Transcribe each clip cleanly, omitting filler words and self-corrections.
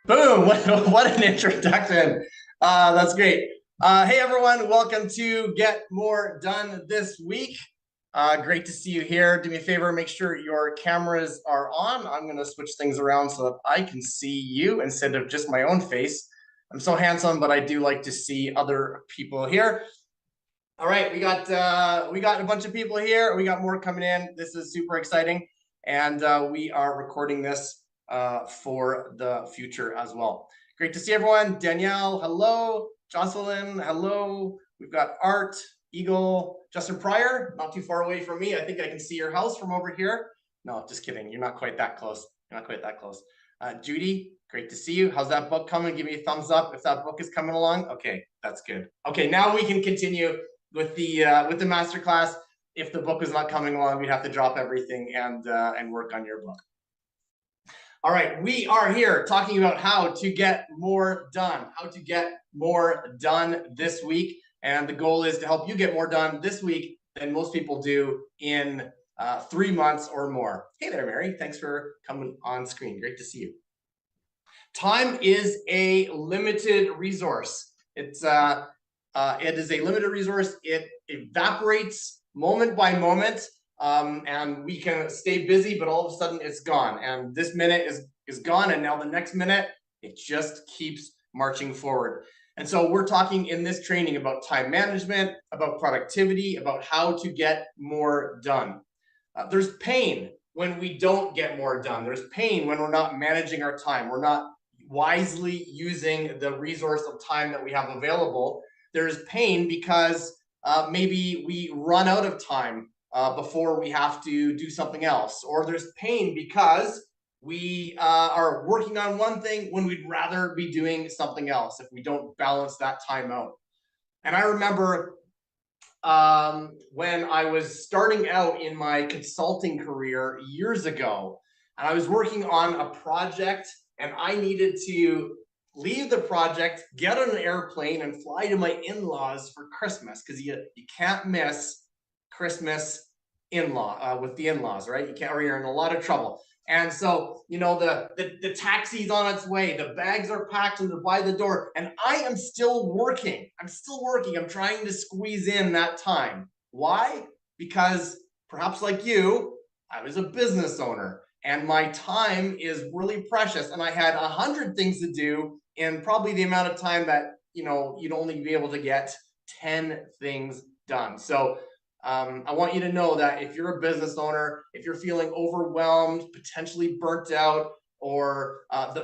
Boom! What an introduction. That's great. Hey, everyone. Welcome to Get More Done this week. Great to see you here. Do me a favor, make sure your cameras are on. I'm going to switch things around so that I can see you instead of just my own face. I'm so handsome, but I do like to see other people here. All right, we got a bunch of people here. We got more coming in. This is super exciting, and we are recording this for the future as well. Great to see everyone. Danielle, hello. Jocelyn, hello. We've got Art, Eagle, Justin Pryor, not too far away from me. I think I can see your house from over here. No, just kidding. You're not quite that close. You're not quite that close. Judy, great to see you. How's that book coming? Give me a thumbs up if that book is coming along. Okay, that's good. Okay, now we can continue with the masterclass. If the book is not coming along, we'd have to drop everything and work on your book. All right, we are here talking about how to get more done, this week. And the goal is to help you get more done this week than most people do in 3 months or more. Hey there, Mary. Thanks for coming on screen. Great to see you. Time is a limited resource. It is a limited resource. It evaporates moment by moment. And we can stay busy, but all of a sudden it's gone. And this minute is gone, and now the next minute, it just keeps marching forward. And so we're talking in this training about time management, about productivity, about how to get more done. There's pain when we don't get more done. There's pain when we're not managing our time. We're not wisely using the resource of time that we have available. There's pain because maybe we run out of time before we have to do something else. Or there's pain because we are working on one thing when we'd rather be doing something else if we don't balance that time out. And I remember when I was starting out in my consulting career years ago, and I was working on a project, and I needed to leave the project, get on an airplane, and fly to my in-laws for Christmas, because you can't miss Christmas with the in-laws, right? You can't, or you're in a lot of trouble. And so, you know, the taxi's on its way, the bags are packed and they're by the door, and I am still working. I'm trying to squeeze in that time. Why? Because perhaps like you, I was a business owner and my time is really precious, and I had 100 things to do in probably the amount of time that, you know, you'd only be able to get 10 things done. So I want you to know that if you're a business owner, if you're feeling overwhelmed, potentially burnt out, or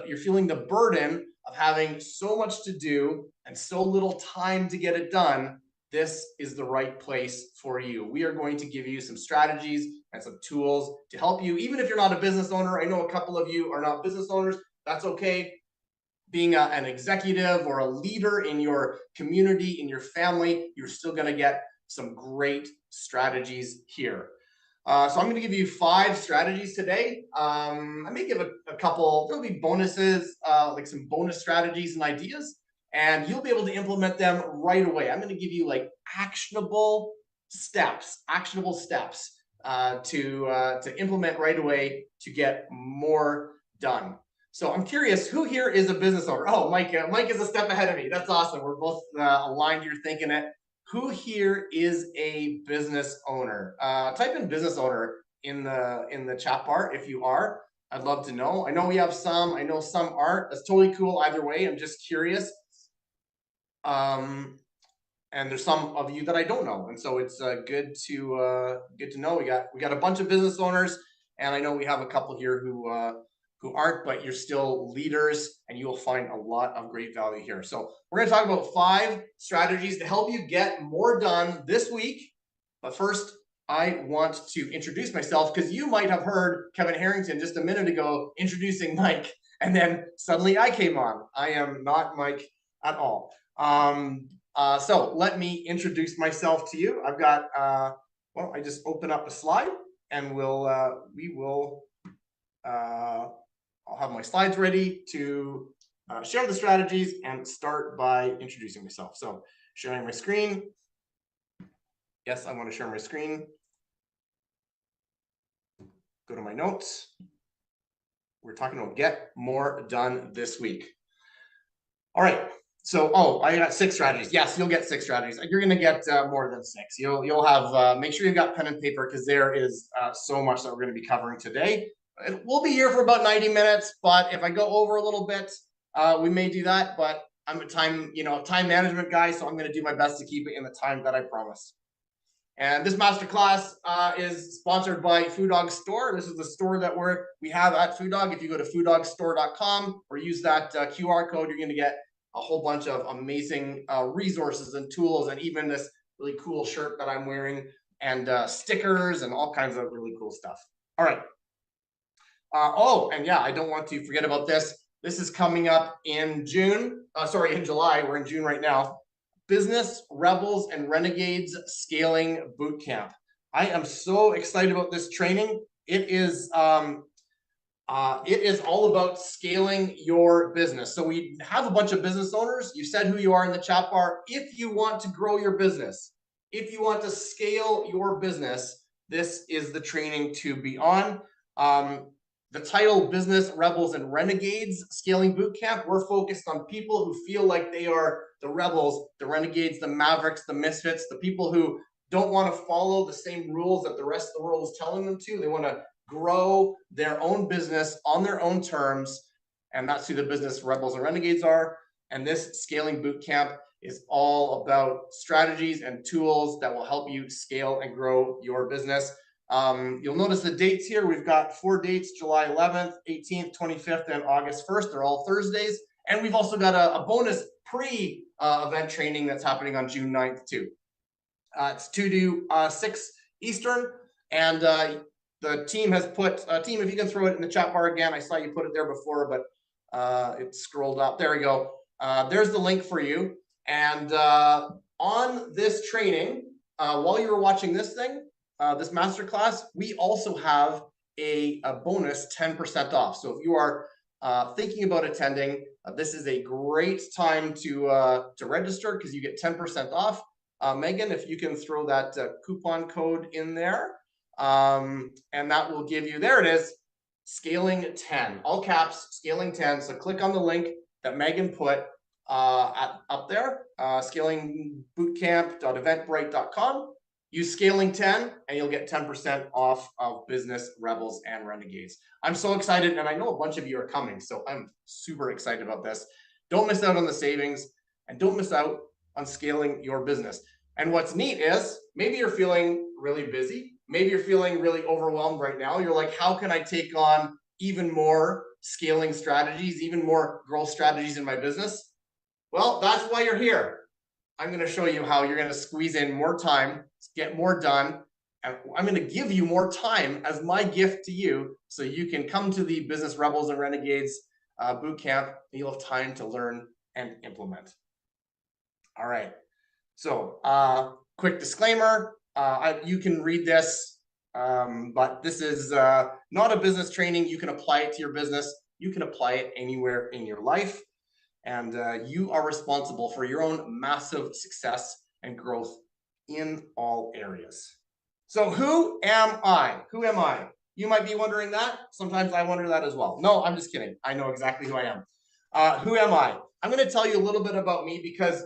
you're feeling the burden of having so much to do and so little time to get it done, this is the right place for you. We are going to give you some strategies and some tools to help you. Even if you're not a business owner, I know a couple of you are not business owners. That's okay. Being an executive or a leader in your community, in your family, you're still going to get some great strategies here. So I'm going to give you 5 strategies today. I may give a couple, there'll be bonuses, like some bonus strategies and ideas, and you'll be able to implement them right away. I'm going to give you like actionable steps to implement right away to get more done. So I'm curious, who here is a business owner? Oh, Mike is a step ahead of me. That's awesome. We're both aligned here thinking it. Who here is a business owner? Type in business owner in the chat bar if you are. I'd love to know. I know we have some. I know some aren't. That's totally cool either way. I'm just curious. And there's some of you that I don't know, and so it's good to know. We got a bunch of business owners, and I know we have a couple here who aren't, but you're still leaders, and you will find a lot of great value here. So we're going to talk about 5 strategies to help you get more done this week. But first, I want to introduce myself, because you might have heard Kevin Harrington just a minute ago introducing Mike, and then suddenly I came on. I am not Mike at all. So let me introduce myself to you. I've got, well, I just open up a slide, and I'll have my slides ready to share the strategies and start by introducing myself. So sharing my screen. Yes, I want to share my screen. Go to my notes. We're talking about get more done this week. All right. So, oh, I got 6 strategies. Yes, you'll get 6 strategies. You're going to get more than 6. You'll have make sure you've got pen and paper because there is so much that we're going to be covering today. We'll be here for about 90 minutes, but if I go over a little bit, we may do that. But I'm a time management guy, so I'm going to do my best to keep it in the time that I promised. And this masterclass is sponsored by Food Dog Store. This is the store that we have at Food Dog. If you go to fooddogstore.com or use that QR code, you're going to get a whole bunch of amazing resources and tools, and even this really cool shirt that I'm wearing, and stickers and all kinds of really cool stuff. All right. Oh, and yeah, I don't want to forget about this. This is coming up in June. In July. We're in June right now. Business Rebels and Renegades Scaling Bootcamp. I am so excited about this training. It is all about scaling your business. So we have a bunch of business owners. You said who you are in the chat bar. If you want to grow your business, if you want to scale your business, this is the training to be on. The title, Business Rebels and Renegades Scaling Bootcamp, we're focused on people who feel like they are the rebels, the renegades, the mavericks, the misfits, the people who don't want to follow the same rules that the rest of the world is telling them to. They want to grow their own business on their own terms, and that's who the Business Rebels and Renegades are. And this Scaling Bootcamp is all about strategies and tools that will help you scale and grow your business. You'll notice the dates here. We've got 4 dates, July 11th, 18th, 25th, and August 1st. They're all Thursdays. And we've also got a bonus pre-event training that's happening on June 9th too. It's 2 to 6 Eastern. And the team has put, team, if you can throw it in the chat bar again. I saw you put it there before, but it scrolled up. There we go. There's the link for you. And on this training, while you were watching this thing, this masterclass, we also have a bonus 10% off. So if you are thinking about attending, this is a great time to register because you get 10% off. Megan, if you can throw that coupon code in there, and that will give you, there it is, Scaling 10, all caps, Scaling 10. So click on the link that Megan put up there, scalingbootcamp.eventbrite.com. Use Scaling 10 and you'll get 10% off of Business Rebels and Renegades. I'm so excited, and I know a bunch of you are coming, so I'm super excited about this. Don't miss out on the savings, and don't miss out on scaling your business. And what's neat is maybe you're feeling really busy. Maybe you're feeling really overwhelmed right now. You're like, how can I take on even more scaling strategies, even more growth strategies in my business? Well, that's why you're here. I'm going to show you how you're going to squeeze in more time, get more done. And I'm going to give you more time as my gift to you so you can come to the Business Rebels and Renegades bootcamp, and you'll have time to learn and implement. All right. So quick disclaimer, you can read this, but this is not a business training. You can apply it to your business. You can apply it anywhere in your life. And you are responsible for your own massive success and growth in all areas. So who am I? Who am I? You might be wondering that. Sometimes I wonder that as well. No, I'm just kidding. I know exactly who I am. Who am I? I'm going to tell you a little bit about me because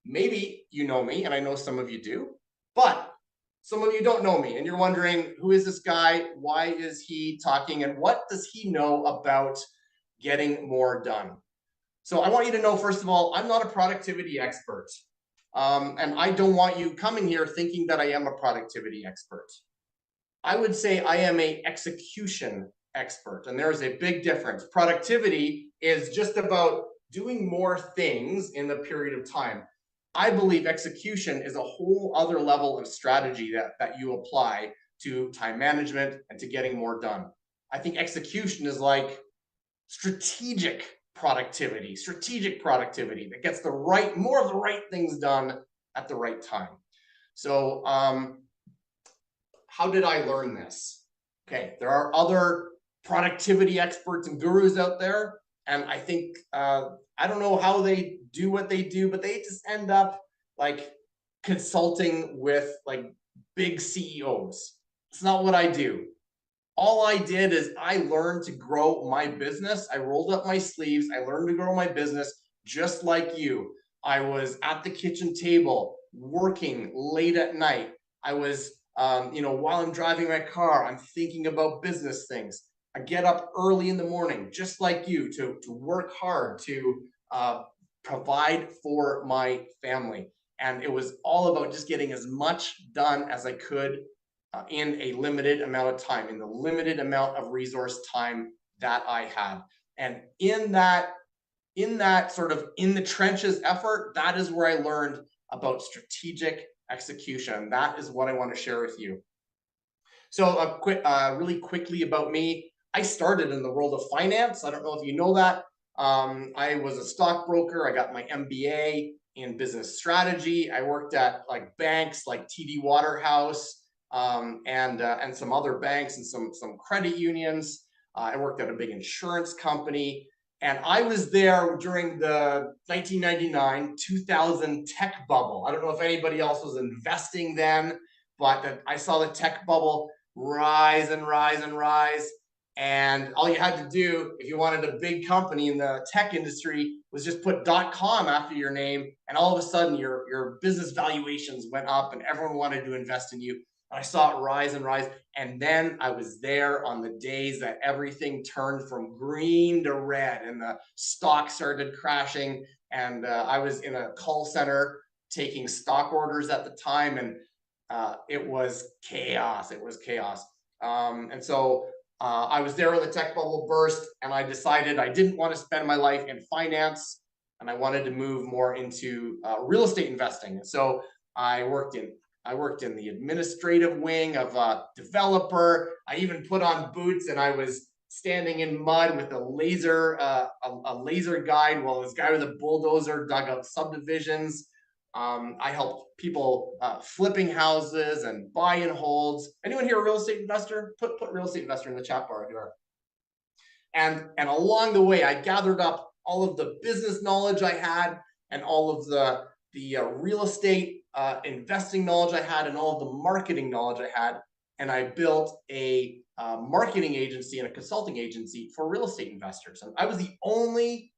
maybe you know me, and I know some of you do, but some of you don't know me, and you're wondering, who is this guy? Why is he talking? And what does he know about getting more done? So I want you to know, first of all, I'm not a productivity expert. And I don't want you coming here thinking that I am a productivity expert. I would say I am an execution expert, and there is a big difference. Productivity is just about doing more things in the period of time. I believe execution is a whole other level of strategy that you apply to time management and to getting more done. I think execution is like strategic productivity that gets more of the right things done at the right time. So how did I learn this? Okay, there are other productivity experts and gurus out there, and I think I don't know how they do what they do, but they just end up like consulting with like big CEOs. It's not what I do. All I did is I learned to grow my business. I rolled up my sleeves. I learned to grow my business just like you. I was at the kitchen table working late at night. I was, while I'm driving my car, I'm thinking about business things. I get up early in the morning, just like you, to work hard to provide for my family. And it was all about just getting as much done as I could in a limited amount of time, in the limited amount of resource time that I had. And in that sort of in the trenches effort, that is where I learned about strategic execution. That is what I want to share with you. So really quickly about me. I started in the world of finance. I don't know if you know that. I was a stockbroker. I got my MBA in business strategy. I worked at like banks like TD Waterhouse and some other banks and some credit unions. I worked at a big insurance company. And I was there during the 1999-2000 tech bubble. I don't know if anybody else was investing then, but I saw the tech bubble rise and rise and rise. And all you had to do if you wanted a big company in the tech industry was just put .com after your name, and all of a sudden your business valuations went up and everyone wanted to invest in you. And I saw it rise and rise. And then I was there on the days that everything turned from green to red and the stock started crashing. And I was in a call center taking stock orders at the time, and it was chaos. It was chaos. And so I was there when the tech bubble burst, and I decided I didn't want to spend my life in finance, and I wanted to move more into real estate investing. And so I worked in the administrative wing of a developer. I even put on boots, and I was standing in mud with a laser guide while this guy with a bulldozer dug out subdivisions. I helped people flipping houses and buy and holds. Anyone here a real estate investor? Put real estate investor in the chat bar if you are. And along the way, I gathered up all of the business knowledge I had and all of the real estate investing knowledge I had and all of the marketing knowledge I had. And I built a marketing agency and a consulting agency for real estate investors. And I was the only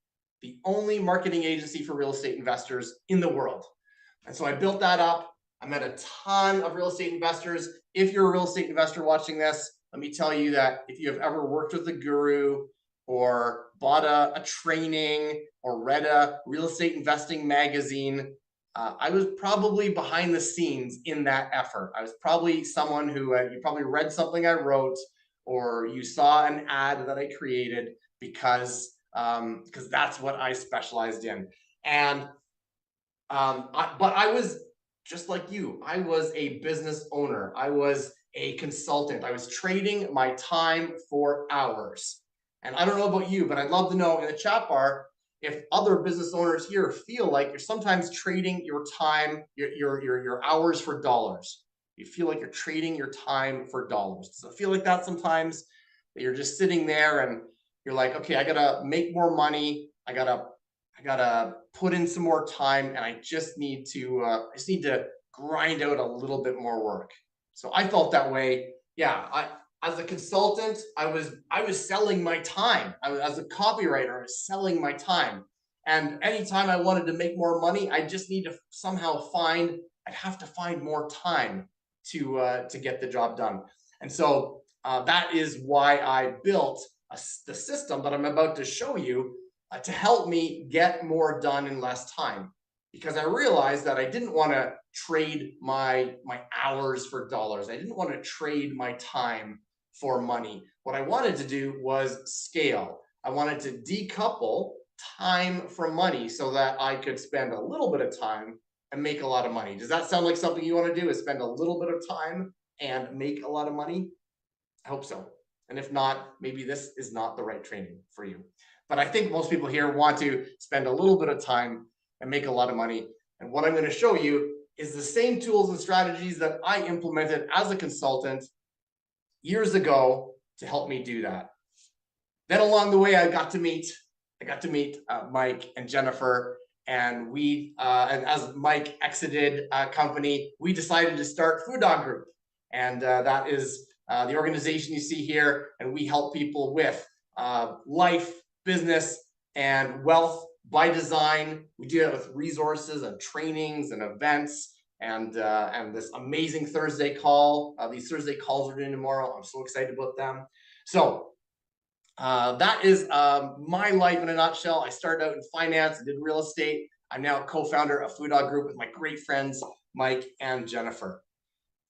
marketing agency for real estate investors in the world. And so I built that up. I met a ton of real estate investors. If you're a real estate investor watching this, let me tell you that if you have ever worked with a guru or bought a training or read a real estate investing magazine, I was probably behind the scenes in that effort. I was probably someone who you probably read something I wrote, or you saw an ad that I created because that's what I specialized in. And but I was just like you. I was a business owner. I was a consultant. I was trading my time for hours. And I don't know about you, but I'd love to know in the chat bar if other business owners here feel like you're sometimes trading your time, your hours for dollars. You feel like you're trading your time for dollars. Does it feel like that sometimes? That you're just sitting there and you're like, okay, I gotta make more money. I gotta put in some more time, and I just need to grind out a little bit more work. So I felt that way. Yeah, as a consultant, I was selling my time. As a copywriter, I was selling my time. And anytime I wanted to make more money, I just need to somehow I'd have to find more time to get the job done. And so that is why I built the system that I'm about to show you to help me get more done in less time, because I realized that I didn't want to trade my hours for dollars. I didn't want to trade my time for money. What I wanted to do was scale. I wanted to decouple time from money so that I could spend a little bit of time and make a lot of money. Does that sound like something you want to do, is spend a little bit of time and make a lot of money? I hope so. And if not, maybe this is not the right training for you. But I think most people here want to spend a little bit of time and make a lot of money. And what I'm going to show you is the same tools and strategies that I implemented as a consultant years ago to help me do that. Then along the way, I got to meet Mike and Jennifer, and and as Mike exited company, we decided to start Food Dog Group, and that is the organization you see here, and we help people with life, business, and wealth by design. We do that with resources and trainings and events and this amazing Thursday call. These Thursday calls we're doing tomorrow. I'm so excited about them. So that is my life in a nutshell. I started out in finance. I did real estate. I'm now a co-founder of Food Dog Group with my great friends, Mike and Jennifer.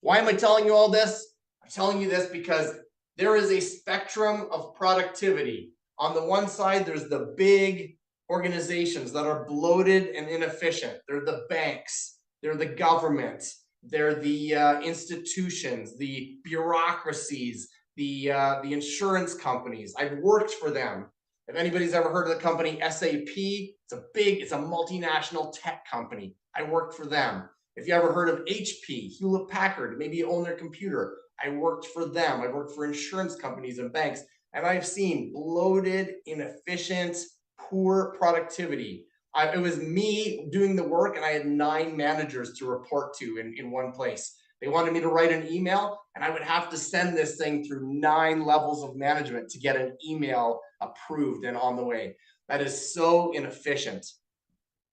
Why am I telling you all this? I'm telling you this because there is a spectrum of productivity. On the one side, there's the big organizations that are bloated and inefficient. They're the banks, they're the government, they're the institutions, the bureaucracies, the insurance companies. I've worked for them. If anybody's ever heard of the company SAP, it's a multinational tech company. I worked for them. If you ever heard of HP, Hewlett Packard, maybe you own their computer, I worked for them. I worked for insurance companies and banks, and I've seen bloated, inefficient, poor productivity. It was me doing the work, and I had 9 managers to report to in one place. They wanted me to write an email, and I would have to send this thing through 9 levels of management to get an email approved and on the way. That is so inefficient.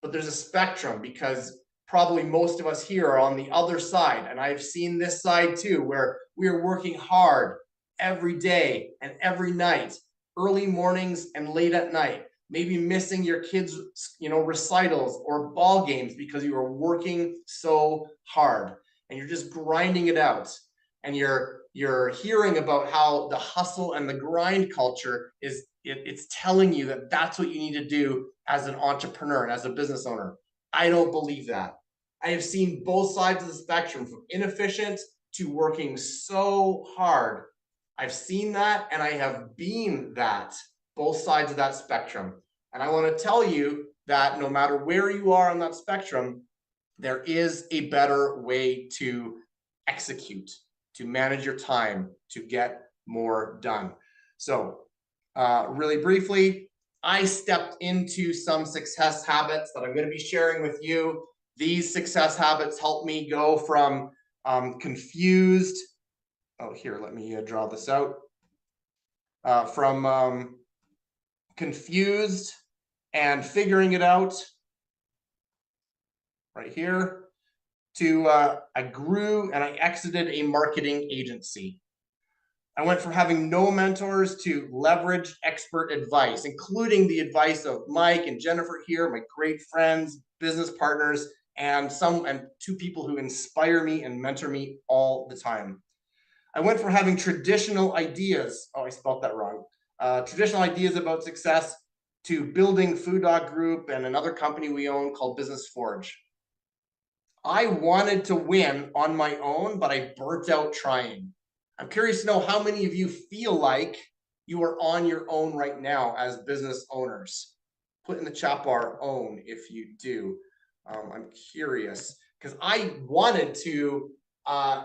But there's a spectrum, because probably most of us here are on the other side, and I've seen this side too, where we are working hard every day and every night, early mornings and late at night, maybe missing your kids' recitals or ball games because you are working so hard and you're just grinding it out. And you're hearing about how the hustle and the grind culture it's telling you that that's what you need to do as an entrepreneur and as a business owner. I don't believe that. I have seen both sides of the spectrum, from inefficient to working so hard. I've seen that, and I have been that, both sides of that spectrum. And I want to tell you that no matter where you are on that spectrum, there is a better way to execute, to manage your time, to get more done. So really briefly, I stepped into some success habits that I'm going to be sharing with you. These success habits help me go from confused. Oh, here, let me draw this out. From confused and figuring it out right here to I grew and I exited a marketing agency. I went from having no mentors to leverage expert advice, including the advice of Mike and Jennifer here, my great friends, business partners, and 2 people who inspire me and mentor me all the time. I went from having traditional ideas, oh, I spelled that wrong, traditional ideas about success, to building Food Dog Group and another company we own called Business Forge. I wanted to win on my own, but I burnt out trying. I'm curious to know how many of you feel like you are on your own right now as business owners. Put in the chat bar "own" if you do. I'm curious, because I wanted to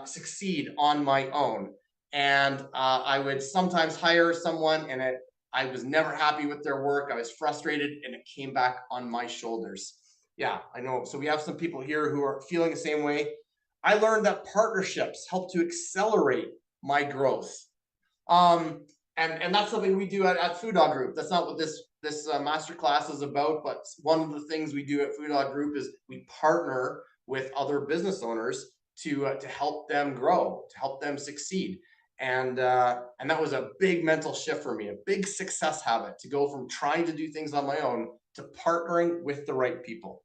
succeed on my own, and I would sometimes hire someone, and I was never happy with their work. I was frustrated, and it came back on my shoulders. Yeah, I know. So we have some people here who are feeling the same way. I learned that partnerships help to accelerate my growth. And that's something we do at Food Dog Group. That's not what this masterclass is about, but one of the things we do at Food Dog Group is we partner with other business owners to help them grow, to help them succeed. And that was a big mental shift for me, a big success habit, to go from trying to do things on my own to partnering with the right people.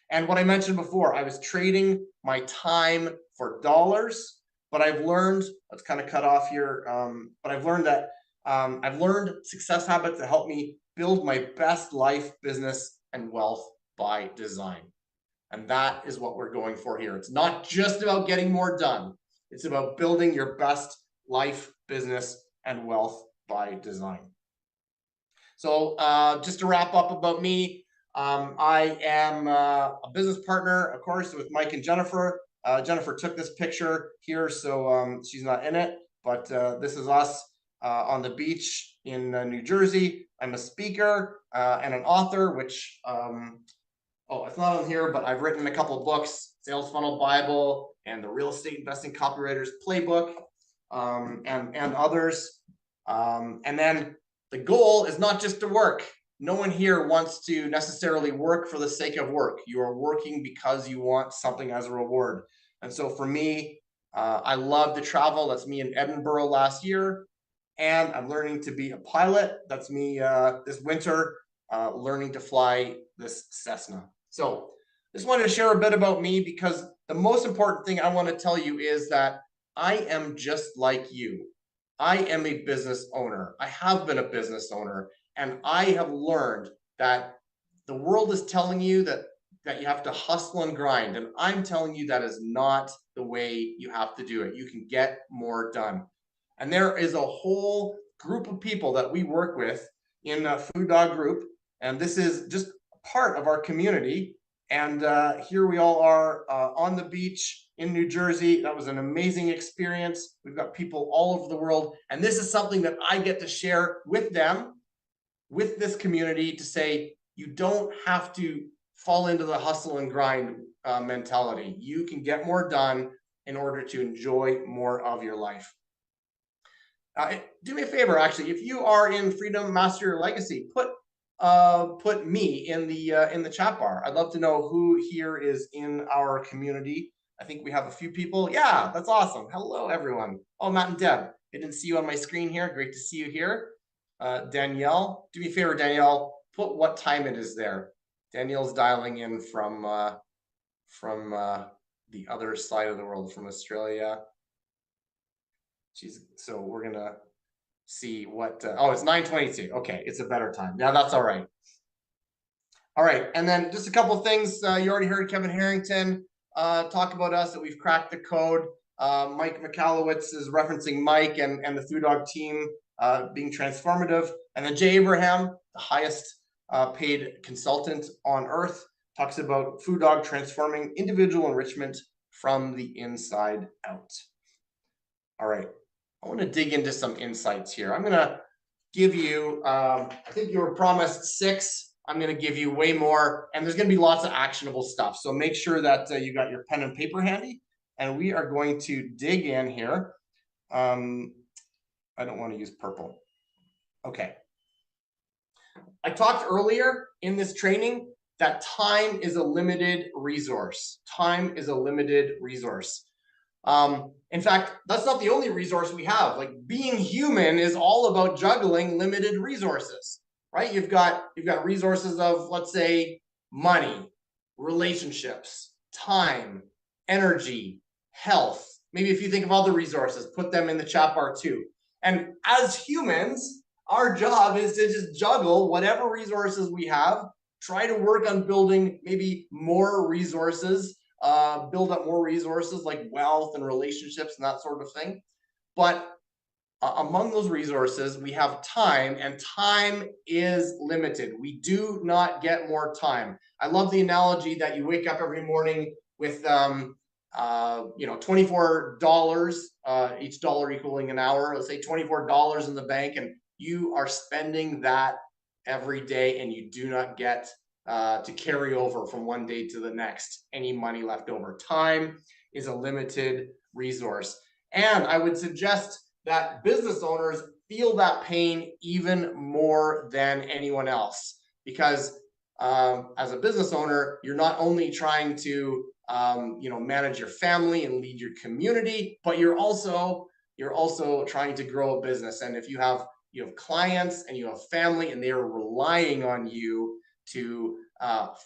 And what I mentioned before, I was trading my time for dollars, but I've learned, let's kind of cut off here, but I've learned that I've learned success habits that help me build my best life, business, and wealth by design. And that is what we're going for here. It's not just about getting more done. It's about building your best life, business, and wealth by design. So just to wrap up about me, I am a business partner, of course, with Mike and Jennifer. Jennifer took this picture here, so she's not in it, but this is us on the beach in New Jersey. I'm a speaker and an author, which, oh, it's not on here, but I've written a couple of books, Sales Funnel Bible and the Real Estate Investing Copywriter's Playbook, and others. And then the goal is not just to work. no one here wants to necessarily work for the sake of work. You are working because you want something as a reward. And so for me, I love to travel. That's me in Edinburgh last year. And I'm learning to be a pilot. That's me this winter, learning to fly this Cessna. So just wanted to share a bit about me, because the most important thing I want to tell you is that I am just like you. I am a business owner. I have been a business owner, and I have learned that the world is telling you that you have to hustle and grind, and I'm telling you that is not the way you have to do it. You can get more done. And there is a whole group of people that we work with in a Food Dog group, and this is just part of our community. And here we all are on the beach in New Jersey. That was an amazing experience. We've got people all over the world, and this is something that I get to share with them, with this community, to say you don't have to fall into the hustle and grind mentality. You can get more done in order to enjoy more of your life. Do me a favor, actually, if you are in Freedom Master Your Legacy, put me in the chat bar. I'd love to know who here is in our community. I think we have a few people. Yeah, that's awesome. Hello, everyone. Oh, Matt and Deb. I didn't see you on my screen here. Great to see you here. Danielle, do me a favor, Danielle, put what time it is there. Danielle's dialing in from the other side of the world, from Australia. So we're gonna see what. Oh, it's 9:22. Okay, it's a better time. Yeah, that's all right. All right, and then just a couple of things. You already heard Kevin Harrington talk about us, that we've cracked the code. Mike McAllowitz is referencing Mike and the Food Dog team being transformative. And then Jay Abraham, the highest paid consultant on earth, talks about Food Dog transforming individual enrichment from the inside out. All right, I want to dig into some insights here. I'm going to give you, I think you were promised 6. I'm going to give you way more, and there's going to be lots of actionable stuff. So make sure that you got your pen and paper handy, and we are going to dig in here. I don't want to use purple. Okay. I talked earlier in this training that time is a limited resource. Time is a limited resource. In fact, that's not the only resource we have. Like, being human is all about juggling limited resources, right? You've got resources of, let's say, money, relationships, time, energy, health. Maybe if you think of other resources, put them in the chat bar too. And as humans, our job is to just juggle whatever resources we have, try to work on building maybe more resources, build up more resources like wealth and relationships and that sort of thing. But among those resources, we have time, and time is limited. We do not get more time. I love the analogy that you wake up every morning with $24, each dollar equaling an hour. Let's say $24 in the bank, and you are spending that every day, and you do not get to carry over from one day to the next any money left over. Time is a limited resource. And I would suggest that business owners feel that pain even more than anyone else, because as a business owner, you're not only trying to manage your family and lead your community, but you're also trying to grow a business. And if you have clients and you have family, and they are relying on you to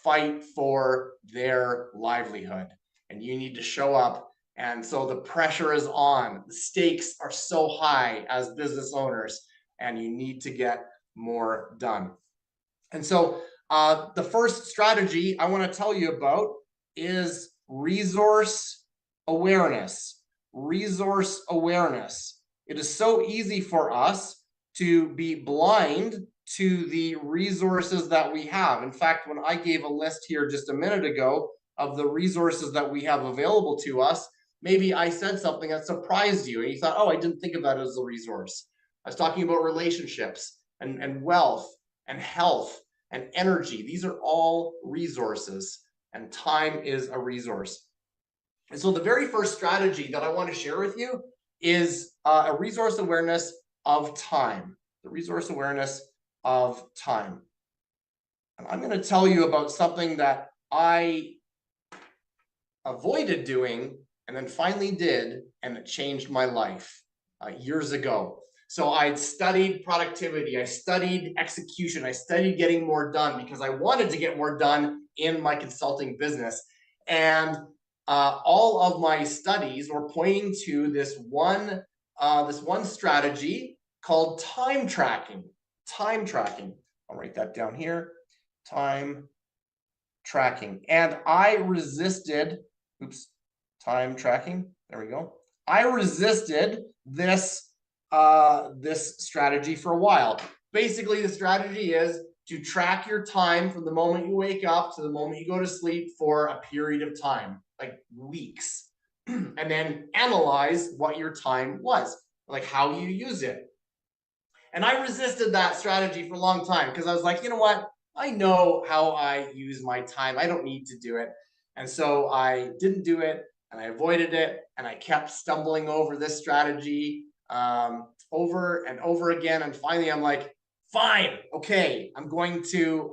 fight for their livelihood, and you need to show up. And so the pressure is on. The stakes are so high as business owners, and you need to get more done. And so the first strategy I want to tell you about is resource awareness. Resource awareness. It is so easy for us to be blind to the resources that we have. In fact, when I gave a list here just a minute ago of the resources that we have available to us, maybe I said something that surprised you, and you thought, oh, I didn't think of that as a resource. I was talking about relationships and wealth and health and energy. These are all resources, and time is a resource. And so the very first strategy that I want to share with you is a resource awareness of time. The resource awareness of time. And I'm going to tell you about something that I avoided doing and then finally did, and it changed my life years ago. So I'd studied productivity, I studied execution, I studied getting more done because I wanted to get more done in my consulting business. And all of my studies were pointing to this one strategy called time tracking. Time tracking. I'll write that down here. Time tracking. And I resisted, time tracking. There we go. I resisted this strategy for a while. Basically, the strategy is to track your time from the moment you wake up to the moment you go to sleep for a period of time, like weeks, and then analyze what your time was, like how you use it. And I resisted that strategy for a long time because I was like, you know what? I know how I use my time. I don't need to do it. And so I didn't do it and I avoided it. And I kept stumbling over this strategy over and over again. And finally, I'm like, fine, okay, I'm going to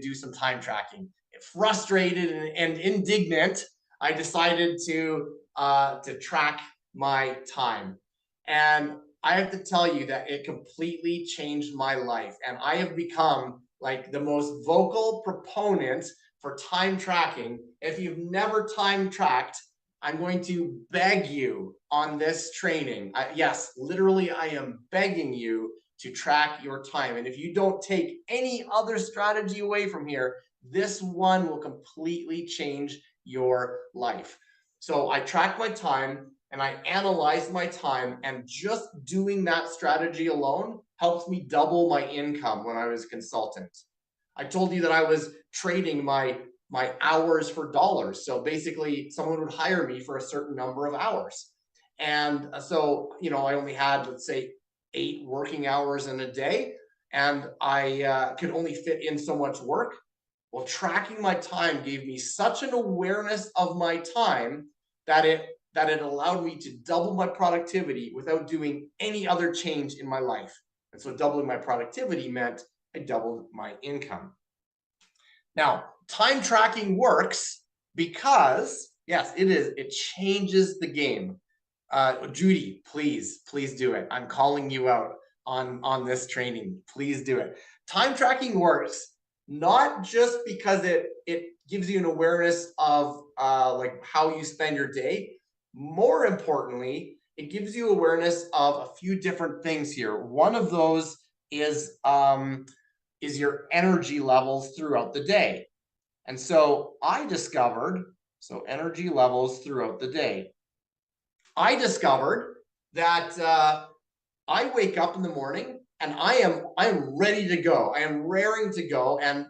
do some time tracking. Frustrated and indignant, I decided to track my time. And I have to tell you that it completely changed my life. And I have become like the most vocal proponent for time tracking. If you've never time tracked, I'm going to beg you on this training. Yes, literally, I am begging you to track your time. And if you don't take any other strategy away from here, this one will completely change your life. So I track my time and I analyzed my time, and just doing that strategy alone helped me double my income when I was a consultant. I told you that I was trading my hours for dollars. So basically, someone would hire me for a certain number of hours. And so, I only had, let's say, 8 working hours in a day, and I could only fit in so much work. Well, tracking my time gave me such an awareness of my time that it allowed me to double my productivity without doing any other change in my life. And so doubling my productivity meant I doubled my income. Now, time tracking works because, yes, it changes the game. Judy, please do it. I'm calling you out on this training. Please do it. Time tracking works not just because it gives you an awareness of like how you spend your day. More importantly, it gives you awareness of a few different things here. One of those is your energy levels throughout the day. And so I discovered, energy levels throughout the day. I discovered that I wake up in the morning and I am ready to go. I am raring to go, and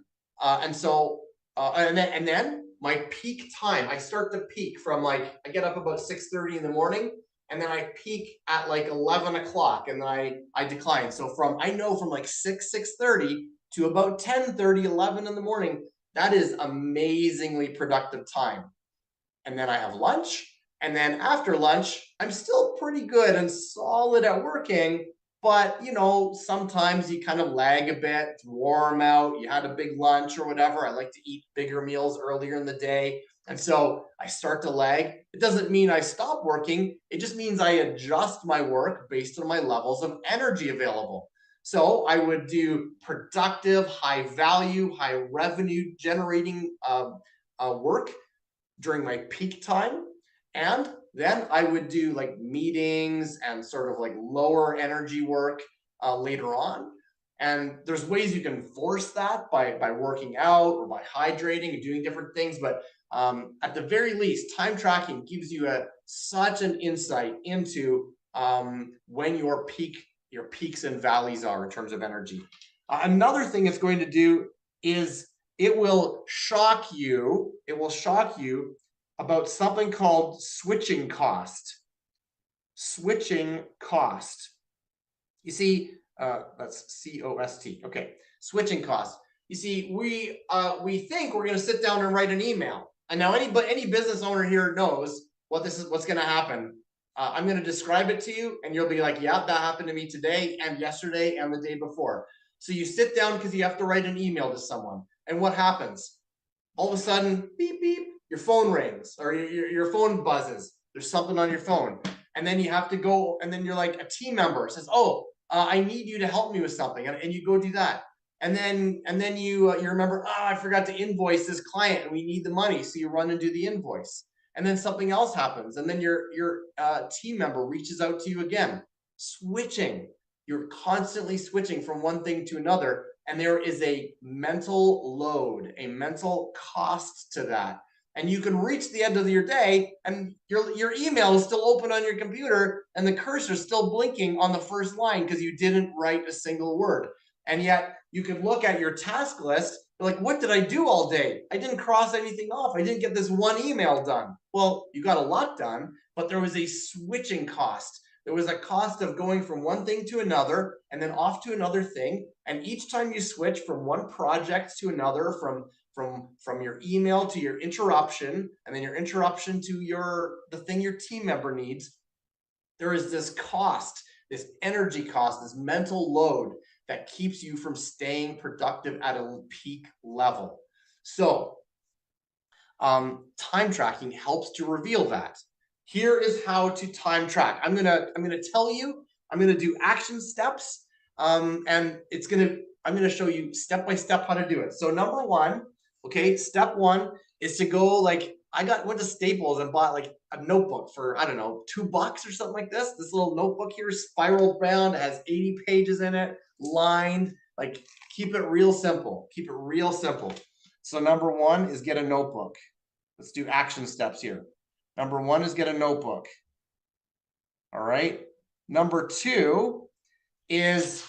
then my peak time. I start to peak from I get up about 6:30 in the morning, and then I peak at 11 o'clock, and then I decline. So from 6:30 to about 10:30, 11 in the morning, that is amazingly productive time. And then I have lunch. And then after lunch, I'm still pretty good and solid at working. But, sometimes you kind of lag a bit, it's warm out, you had a big lunch or whatever. I like to eat bigger meals earlier in the day. And so I start to lag. It doesn't mean I stop working. It just means I adjust my work based on my levels of energy available. So I would do productive, high value, high revenue generating work during my peak time. And then I would do meetings and sort of lower energy work later on. And there's ways you can force that by working out or by hydrating and doing different things. But at the very least, time tracking gives you such an insight into when your peaks and valleys are in terms of energy. Another thing it's going to do is it will shock you about something called switching cost. Switching cost. You see, that's COST. Okay, switching cost. You see, we think we're going to sit down and write an email. And now any business owner here knows what's going to happen. I'm going to describe it to you, and you'll be like, yeah, that happened to me today and yesterday and the day before. So you sit down because you have to write an email to someone. And what happens? All of a sudden, beep, beep, your phone rings or your phone buzzes. There's something on your phone. And then you have to go, and then you're like, a team member says, oh, I need you to help me with something. And you go do that. And then you remember, oh, I forgot to invoice this client and we need the money. So you run and do the invoice. And then something else happens. And then your team member reaches out to you again. Switching. You're constantly switching from one thing to another. And there is a mental load, a mental cost to that. And you can reach the end of your day and your email is still open on your computer and the cursor is still blinking on the first line because you didn't write a single word. And yet you could look at your task list, like, what did I do all day? I didn't cross anything off. I didn't get this one email done. Well, you got a lot done, but there was a switching cost. There was a cost of going from one thing to another and then off to another thing. And each time you switch from one project to another, from your email to your interruption, and then your interruption to the thing your team member needs, there is this cost, this energy cost, this mental load that keeps you from staying productive at a peak level. So time tracking helps to reveal that. Here is how to time track. I'm gonna tell you. I'm gonna do action steps, and I'm gonna show you step by step how to do it. So number one, okay, step one is to go like went to Staples and bought like a notebook for, I don't know, $2 or something like this. This little notebook here, spiraled bound, has 80 pages in it, lined. Like, keep it real simple. Keep it real simple. So number one is get a notebook. Let's do action steps here. Number one is get a notebook. All right. Number two is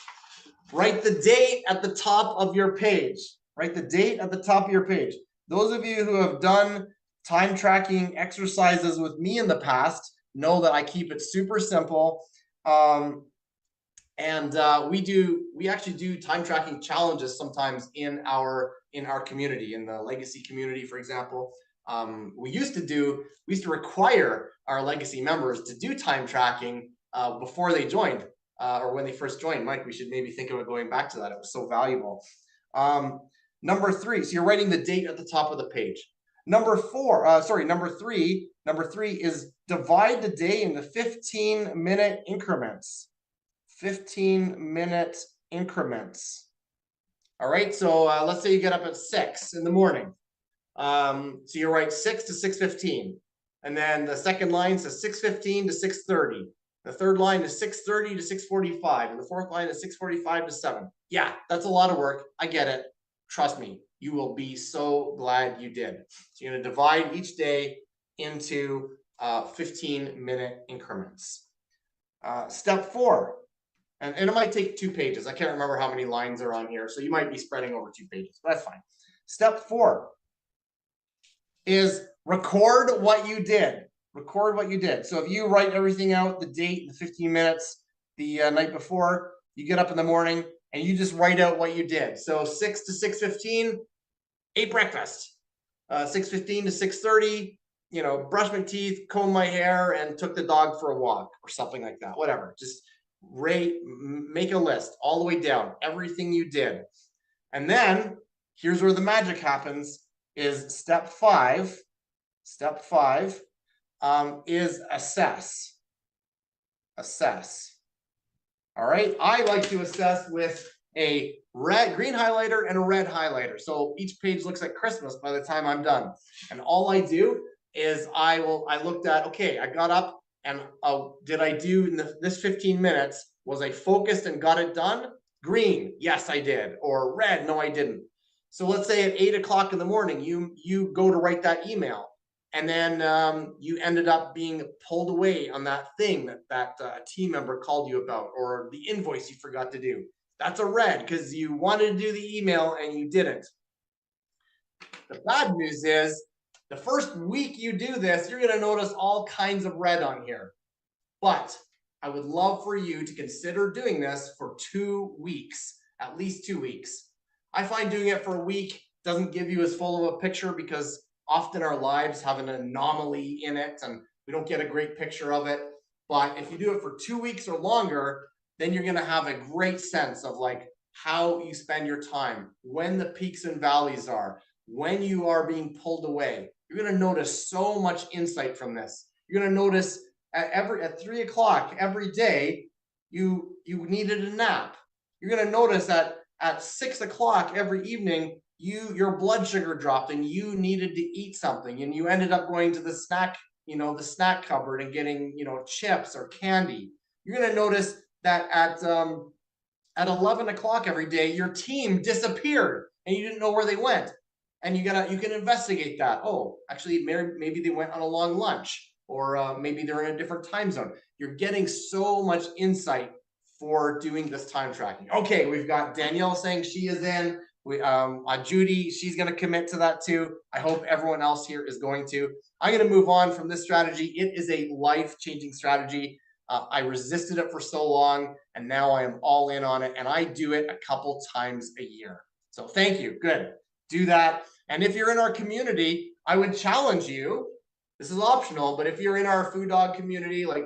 write the date at the top of your page. Write the date at the top of your page. Those of you who have done time tracking exercises with me in the past know that I keep it super simple. We actually do time tracking challenges sometimes in our community, in the legacy community, for example. We used to require our legacy members to do time tracking before they joined, or when they first joined. Mike, we should maybe think about going back to that. It was so valuable. Number three, so you're writing the date at the top of the page. Number three is divide the day into 15-minute increments. 15-minute increments. All right, so let's say you get up at 6 in the morning. So you write 6 to 6:15, and then the second line says 6:15 to 6:30. The third line is 6:30 to 6:45, and the fourth line is 6:45 to 7. Yeah, that's a lot of work. I get it. Trust me, you will be so glad you did. So you're going to divide each day into 15-minute increments. Step 4, and it might take 2 pages. I can't remember how many lines are on here, so you might be spreading over 2 pages, but that's fine. Step 4 is record what you did. Record what you did. So if you write everything out, the date, the 15 minutes, the night before, you get up in the morning and you just write out what you did. So 6 to 6:15, ate breakfast. 6:15 to 6:30, brush my teeth, comb my hair, and took the dog for a walk or something like that. Whatever. Just make a list all the way down, everything you did. And then here's where the magic happens, is step 5. Step 5 is assess. Assess. All right. I like to assess with a green highlighter and a red highlighter. So each page looks like Christmas by the time I'm done. And all I do is I looked at, okay, I got up and did I do in this 15 minutes, was I focused and got it done? Green, yes, I did. Or red, no, I didn't. So let's say at 8 o'clock in the morning, you go to write that email, and then you ended up being pulled away on that thing that team member called you about, or the invoice you forgot to do. That's a red because you wanted to do the email and you didn't. The bad news is the first week you do this, you're going to notice all kinds of red on here. But I would love for you to consider doing this for 2 weeks, at least 2 weeks. I find doing it for a week doesn't give you as full of a picture because often our lives have an anomaly in it and we don't get a great picture of it. But if you do it for 2 weeks or longer, then you're going to have a great sense of like, how you spend your time, when the peaks and valleys are, when you are being pulled away. You're going to notice so much insight from this. You're going to notice at 3 o'clock every day, you needed a nap. You're going to notice that at 6 o'clock every evening, your blood sugar dropped and you needed to eat something, and you ended up going to the snack cupboard and getting, chips or candy. You're going to notice that at 11 o'clock every day, your team disappeared and you didn't know where they went. And you can investigate that. Oh, actually, maybe they went on a long lunch, or maybe they're in a different time zone. You're getting so much insight for doing this time tracking. Okay, we've got Danielle saying she is in. Judy, she's going to commit to that too. I hope everyone else here is going to. I'm going to move on from this strategy. It is a life-changing strategy. I resisted it for so long, and now I am all in on it, and I do it a couple times a year. So thank you. Good. Do that. And if you're in our community, I would challenge you. This is optional, but if you're in our Food Dog community, like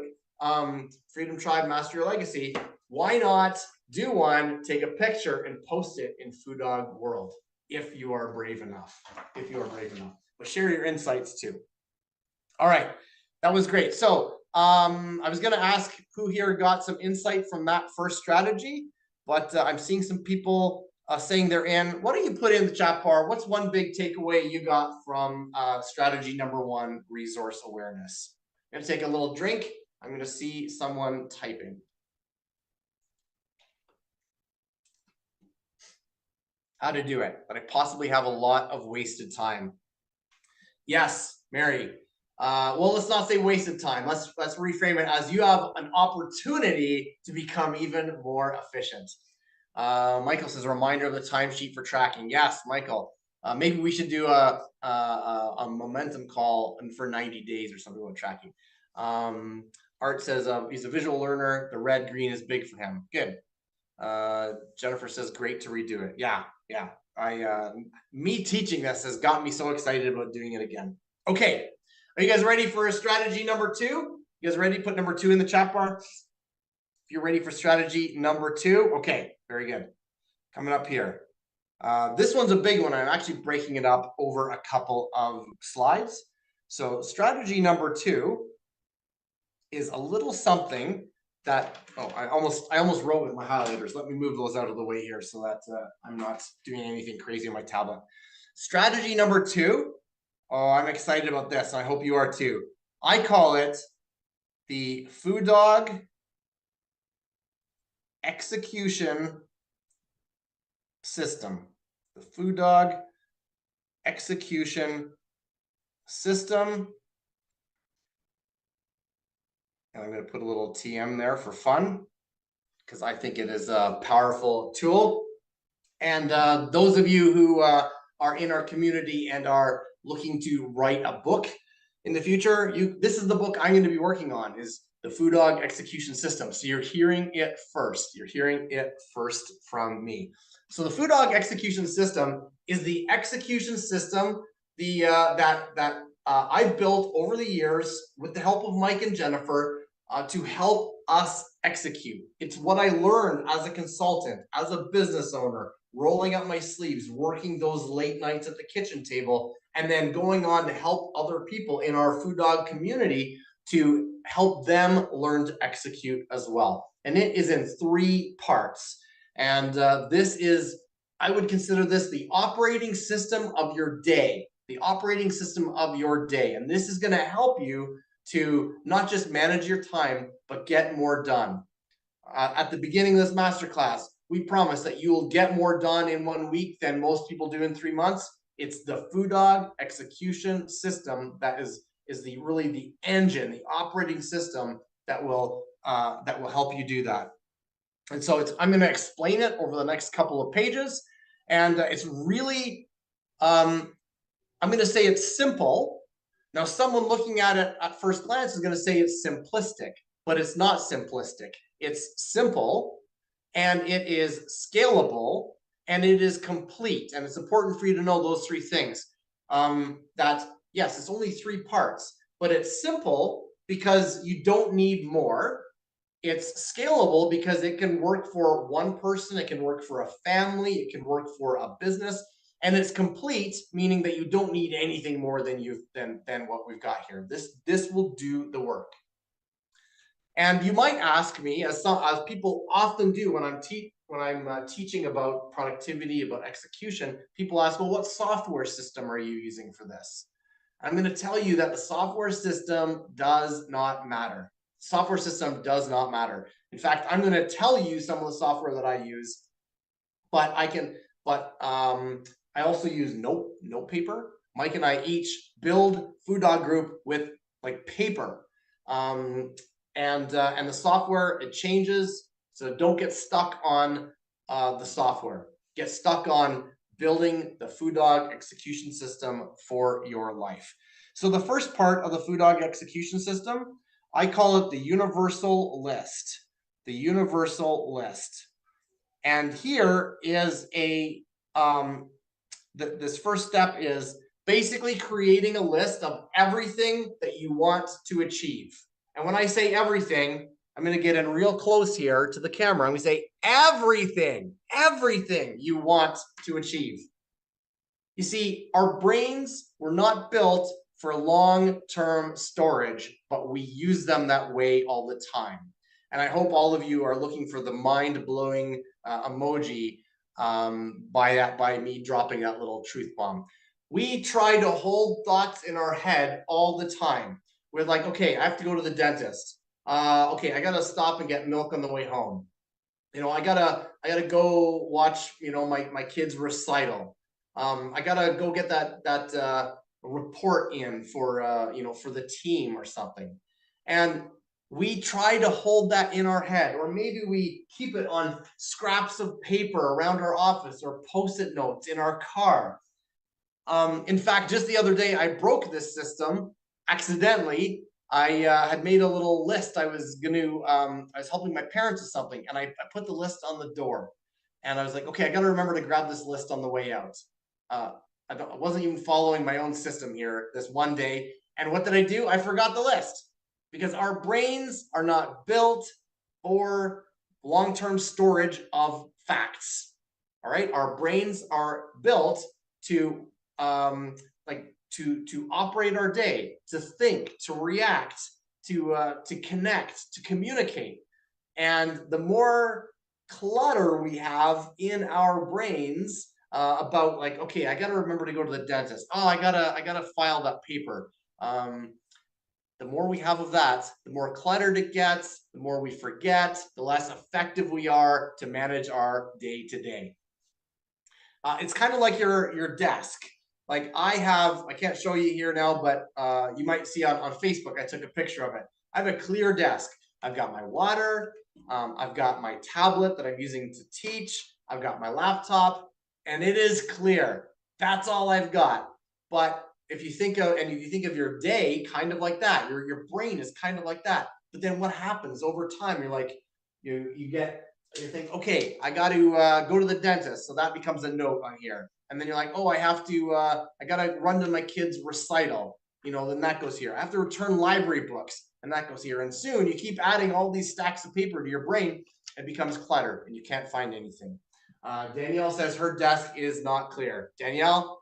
Freedom Tribe Master Your Legacy, why not do one, take a picture, and post it in Food Dog World if you are brave enough. But share your insights too. All right, that was great. So I was going to ask who here got some insight from that first strategy, but I'm seeing some people saying they're in. Why don't you put in the chat bar, what's one big takeaway you got from strategy number 1, resource awareness? I'm going to take a little drink. I'm going to see someone typing. How to do it, but I possibly have a lot of wasted time. Yes, Mary. Well, let's not say wasted time. Let's reframe it as you have an opportunity to become even more efficient. Michael says a reminder of the timesheet for tracking. Yes, Michael. Maybe we should do a momentum call for 90 days or something about tracking. Art says he's a visual learner. The red green is big for him. Good. Jennifer says great to redo it. Yeah. Me teaching this has got me so excited about doing it again. Okay. Are you guys ready for strategy number 2? You guys ready? Put number 2 in the chat bar. If you're ready for strategy number 2. Okay, very good. Coming up here. This one's a big one. I'm actually breaking it up over a couple of slides. So strategy number 2 is a little something that, I almost wrote with my highlighters. Let me move those out of the way here so that I'm not doing anything crazy on my tablet. Strategy number 2. Oh, I'm excited about this. I hope you are too. I call it the Food Dog execution system. The Food Dog execution system. And I'm going to put a little TM there for fun, because I think it is a powerful tool. And those of you who are in our community and are looking to write a book in the future, this is the book I'm going to be working on, is the Food Dog execution system. So you're hearing it first. You're hearing it first from me. So the Food Dog execution system is the execution system that I've built over the years with the help of Mike and Jennifer to help us execute. It's what I learned as a consultant, as a business owner, rolling up my sleeves, working those late nights at the kitchen table, and then going on to help other people in our Food Dog community to help them learn to execute as well. And it is in 3 parts. And I would consider this the operating system of your day, the operating system of your day. And this is going to help you to not just manage your time, but get more done. At the beginning of this masterclass, we promise that you will get more done in 1 week than most people do in 3 months. It's the Food Dog execution system that is really the engine, the operating system that will help you do that. And so I'm going to explain it over the next couple of pages, and it's really I'm going to say it's simple. Now, someone looking at it at first glance is going to say it's simplistic, but it's not simplistic. It's simple, and it is scalable, and it is complete. And it's important for you to know those 3 things. That, yes, it's only 3 parts, but it's simple because you don't need more. It's scalable because it can work for one person, it can work for a family, it can work for a business, and it's complete, meaning that you don't need anything more than what we've got here. This will do the work. And you might ask me, as people often do when I'm teaching about productivity, about execution, people ask, well, what software system are you using for this? I'm going to tell you that the software system does not matter. Software system does not matter. In fact, I'm going to tell you some of the software that I use, but I also use note paper. Mike and I each build Food Dog Group with like paper. And the software, it changes, so don't get stuck on the software. Get stuck on building the Food Dog execution system for your life. So the first part of the Food Dog execution system, I call it the universal list. The universal list. And here is this first step is basically creating a list of everything that you want to achieve. And when I say everything, I'm going to get in real close here to the camera. I'm going to say everything you want to achieve. You see, our brains were not built for long-term storage, but we use them that way all the time. And I hope all of you are looking for the mind-blowing emoji by me dropping that little truth bomb. We try to hold thoughts in our head all the time. We're like, okay, I have to go to the dentist. Okay, I gotta stop and get milk on the way home. You know, I gotta go watch, you know, my kid's recital. I gotta go get that report in for you know, for the team or something. And we try to hold that in our head, or maybe we keep it on scraps of paper around our office or post-it notes in our car. In fact, just the other day, I broke this system accidentally. I had made a little list. I was helping my parents with something, and I put the list on the door. And I was like, okay, I got to remember to grab this list on the way out. I wasn't even following my own system here this one day. And what did I do? I forgot the list, because our brains are not built for long-term storage of facts. All right, our brains are built to to operate our day, to think, to react, to connect, to communicate. And the more clutter we have in our brains about like, okay, I got to remember to go to the dentist. Oh, I gotta file that paper. The more we have of that, the more cluttered it gets, the more we forget, the less effective we are to manage our day to day. It's kind of like your desk. Like I can't show you here now, but you might see on Facebook, I took a picture of it. I have a clear desk. I've got my water. I've got my tablet that I'm using to teach. I've got my laptop, and it is clear. That's all I've got. But if you think of your day kind of like that, your brain is kind of like that. But then what happens over time? You're like, you think, okay, I got to go to the dentist. So that becomes a note on here. And then you're like, oh, I got to run to my kid's recital. You know, then that goes here. I have to return library books, and that goes here. And soon you keep adding all these stacks of paper to your brain. It becomes cluttered and you can't find anything. Danielle says her desk is not clear. Danielle,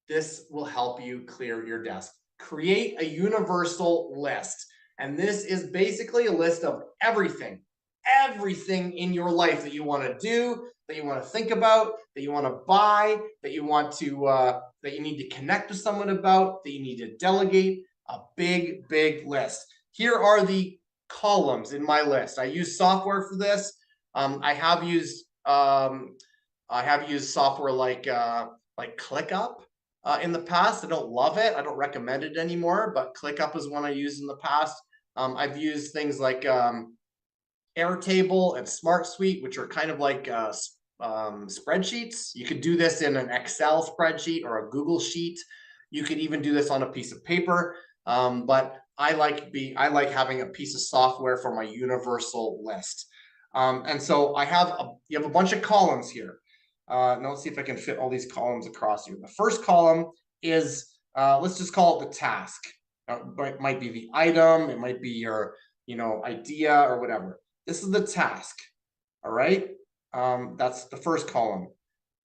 this will help you clear your desk. Create a universal list. And this is basically a list of everything in your life that you want to do, that you want to think about, that you want to buy, that you want to that you need to connect with someone about, that you need to delegate. A big list. Here are the columns in my list. I use software for this. I have used software like ClickUp in the past. I don't love it. I don't recommend it anymore, but ClickUp is one I used in the past. I've used things like Airtable and SmartSuite, which are kind of like spreadsheets. You could do this in an Excel spreadsheet or a Google sheet. You could even do this on a piece of paper. But I like having a piece of software for my universal list. And so you have a bunch of columns here. Now let's see if I can fit all these columns across here. The first column is let's just call it the task. It might be the item. It might be your idea or whatever. This is the task. All right. That's the first column.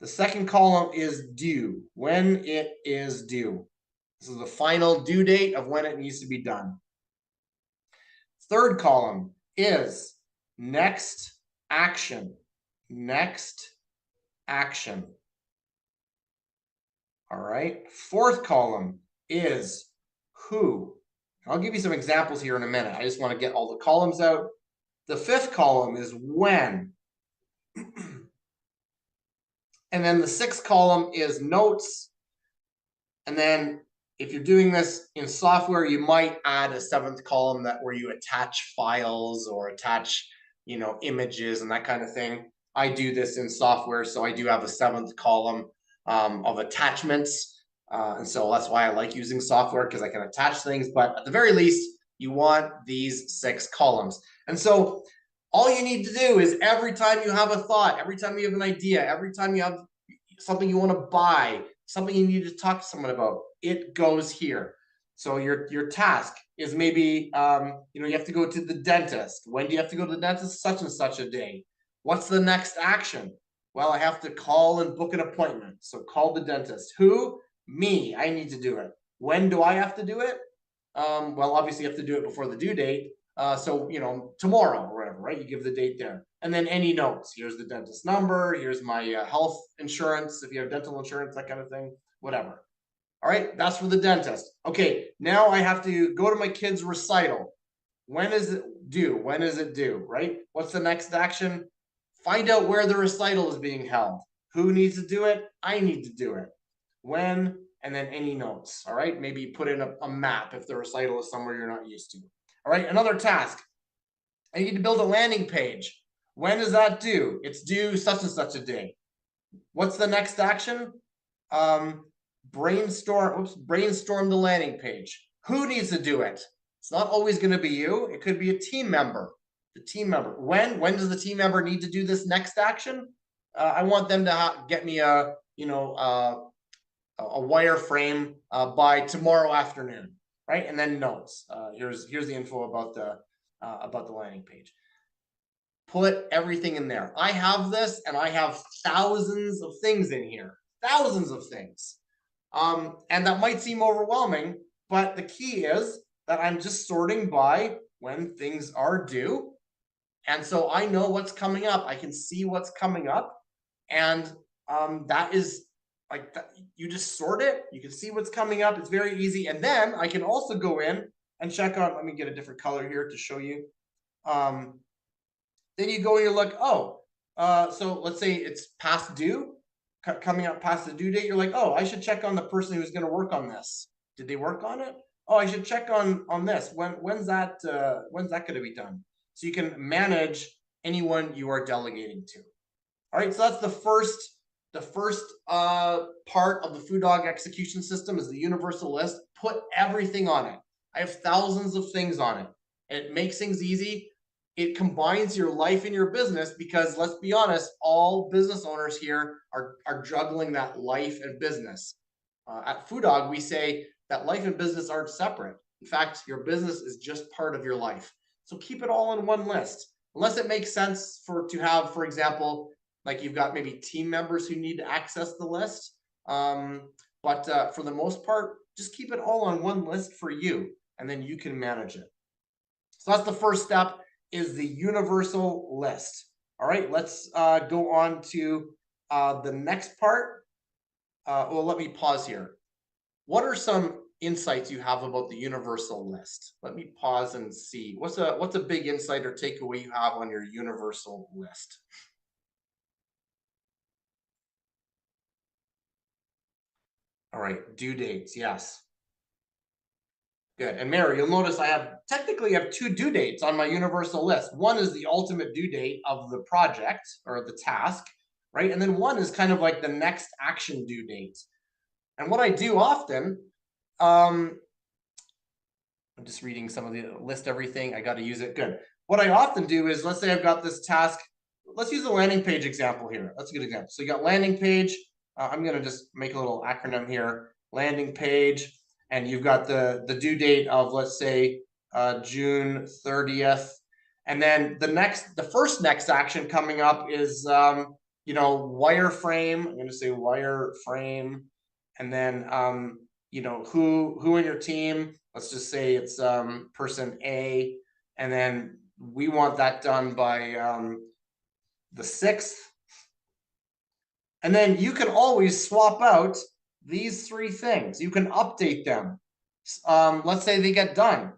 The second column is due, when it is due. This is the final due date of when it needs to be done. Third column is next action. Next action. All right. Fourth column is who. I'll give you some examples here in a minute. I just want to get all the columns out. The fifth column is when. And then the sixth column is notes. And then if you're doing this in software, you might add a seventh column where you attach files or attach, images and that kind of thing. I do this in software, so I do have a seventh column of attachments. And so that's why I like using software, because I can attach things. But at the very least, you want these 6 columns. And so all you need to do is every time you have a thought, every time you have an idea, every time you have something you want to buy, something you need to talk to someone about, it goes here. So your task is maybe, you have to go to the dentist. When do you have to go to the dentist? Such and such a day. What's the next action? Well, I have to call and book an appointment. So call the dentist. Who? Me. I need to do it. When do I have to do it? Well, obviously you have to do it before the due date. So, tomorrow or whatever, right? You give the date there. And then any notes. Here's the dentist number. Here's my health insurance, if you have dental insurance, that kind of thing, whatever. All right, that's for the dentist. Okay, now I have to go to my kid's recital. When is it due? When is it due, right? What's the next action? Find out where the recital is being held. Who needs to do it? I need to do it. When, and then any notes, all right? Maybe put in a map if the recital is somewhere you're not used to. All right, another task. I need to build a landing page. When is that due? It's due such and such a day. What's the next action? Brainstorm the landing page. Who needs to do it? It's not always going to be you. It could be a team member. The team member. When does the team member need to do this next action? I want them to get me a wireframe by tomorrow afternoon, right? And then notes. Here's the info about the landing page. Put everything in there. I have this, and I have thousands of things in here. Thousands of things. And that might seem overwhelming, but the key is that I'm just sorting by when things are due. And so I know what's coming up. I can see what's coming up. And that is like, you just sort it. You can see what's coming up. It's very easy. And then I can also go in and check on, let me get a different color here to show you. Then you go and you look, so let's say it's past due, coming up past the due date. You're like, I should check on the person who's going to work on this. Did they work on it? I should check on this. When's that going to be done? So you can manage anyone you are delegating to. All right, so that's the first part of the Food Dog execution system is the universal list. Put everything on it. I have thousands of things on it. It makes things easy. It combines your life and your business, because let's be honest, all business owners here are juggling that life and business. At Food Dog, we say that life and business aren't separate. In fact, your business is just part of your life. So keep it all in one list, unless it makes sense to have, for example, like you've got maybe team members who need to access the list. But for the most part, just keep it all on one list for you, and then you can manage it. So that's the first step, is the universal list. All right, let's go on to the next part. Well, let me pause here. What are some insights you have about the universal list? Let me pause and see. What's a big insight or takeaway you have on your universal list? All right, due dates, yes. Good. And Mary, you'll notice I technically have 2 due dates on my universal list. One is the ultimate due date of the project or the task, right? And then one is kind of like the next action due date. And what I do often, I'm just reading some of the list, everything. I got to use it. Good. What I often do is, let's say I've got this task. Let's use the landing page example here. That's a good example. So you got landing page. I'm going to just make a little acronym here. Landing page. And you've got the due date of, let's say, June 30th. And then the first next action coming up is, wireframe. I'm going to say wireframe. And then, who in your team, let's just say it's person A. And then we want that done by the 6th. And then you can always swap out these 3 things. You can update them. Let's say they get done.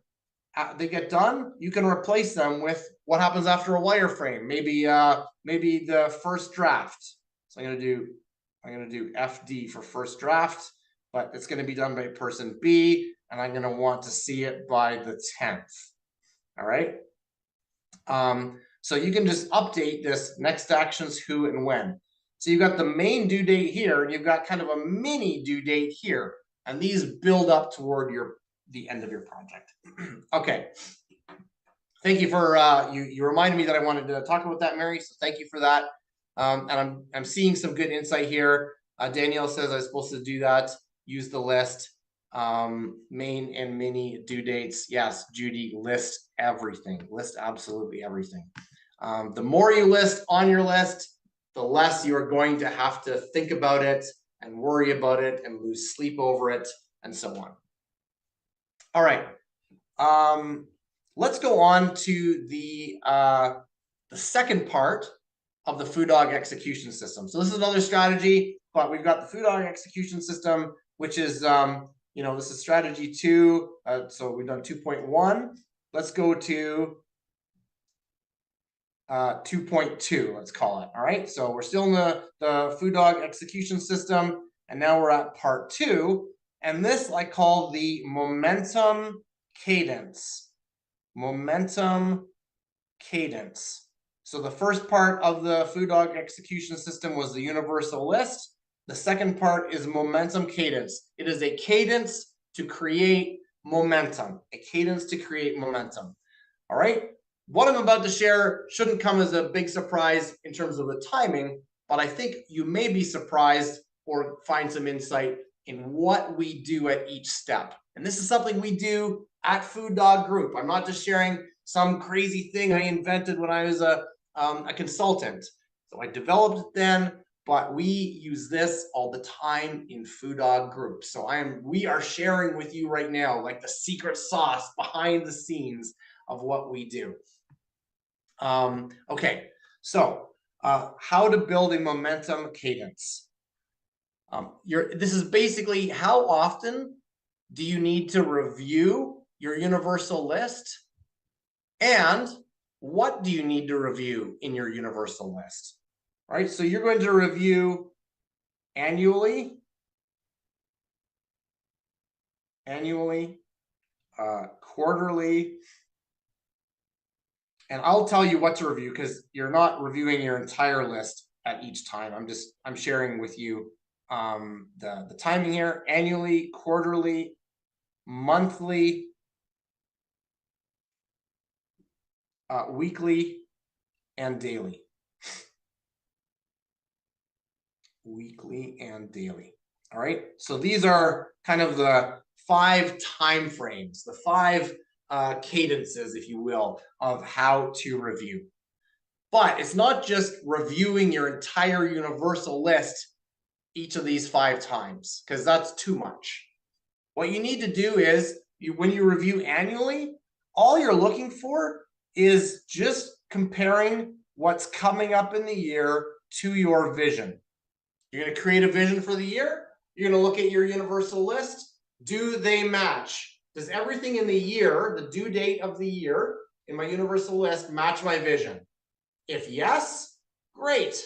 You can replace them with what happens after a wireframe. Maybe the first draft. So I'm gonna do FD for first draft, but it's gonna be done by person B, and I'm gonna want to see it by the 10th. All right. So you can just update this next actions, who and when. So you've got the main due date here, and you've got kind of a mini due date here, and these build up toward the end of your project. Okay. Thank you for you reminded me that I wanted to talk about that, Mary. So thank you for that. And I'm seeing some good insight here. Danielle says I was supposed to do that. Use the list. Main and mini due dates. Yes, Judy, list everything. List absolutely everything. The more you list on your list, the less you are going to have to think about it and worry about it and lose sleep over it and so on. All right. Let's go on to the second part of the Food Dog execution system. So this is another strategy, but we've got the Food Dog execution system, which is, this is strategy 2. So we've done 2.1. Let's go to 2.2, let's call it. All right. So we're still in the Food Dog execution system, and now we're at part 2. And this I call the momentum cadence. Momentum cadence. So the first part of the Food Dog execution system was the universal list. The second part is momentum cadence. It is a cadence to create momentum. A cadence to create momentum. All right. What I'm about to share shouldn't come as a big surprise in terms of the timing, but I think you may be surprised or find some insight in what we do at each step. And this is something we do at Food Dog Group. I'm not just sharing some crazy thing I invented when I was a consultant. So I developed it then, but we use this all the time in Food Dog Group. So we are sharing with you right now, like the secret sauce behind the scenes of what we do. Okay, so how to build a momentum cadence. This is basically how often do you need to review your universal list, and what do you need to review in your universal list? All right, so you're going to review annually, quarterly, and I'll tell you what to review because you're not reviewing your entire list at each time. I'm sharing with you the timing here: annually, quarterly, monthly, weekly, and daily. Weekly and daily. All right. So these are kind of the 5 time frames, the 5 cadences, if you will, of how to review. But it's not just reviewing your entire universal list each of these 5 times, because that's too much. What you need to do is, when you review annually, all you're looking for is just comparing what's coming up in the year to your vision. You're going to create a vision for the year. You're going to look at your universal list. Do they match? Does everything in the year, the due date of the year in my universal list, match my vision? If yes, great.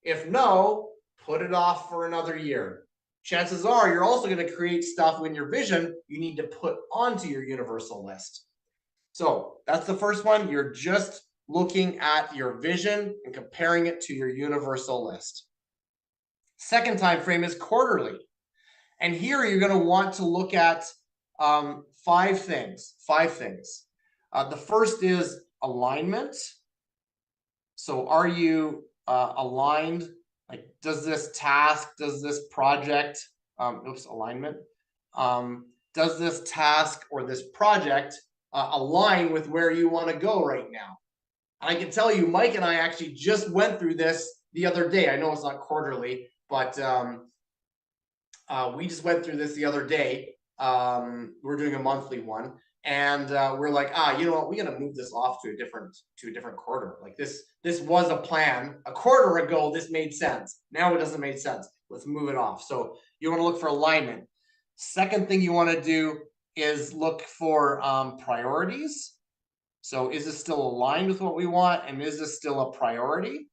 If no, put it off for another year. Chances are you're also going to create stuff in your vision you need to put onto your universal list. So that's the first one. You're just looking at your vision and comparing it to your universal list. Second time frame is quarterly. And here you're going to want to look at 5 things. The first is alignment. So are you aligned? Like, does this task, does this project, alignment. Does this task or this project align with where you want to go right now. I can tell you, Mike and I actually just went through this the other day. I know it's not quarterly, but we just went through this the other day. We're doing a monthly one, and we're like, you know what? We got to move this off to a different quarter. Like this was a plan a quarter ago. This made sense. Now it doesn't make sense. Let's move it off. So you want to look for alignment. Second thing you want to do is look for priorities. So is this still aligned with what we want? And is this still a priority?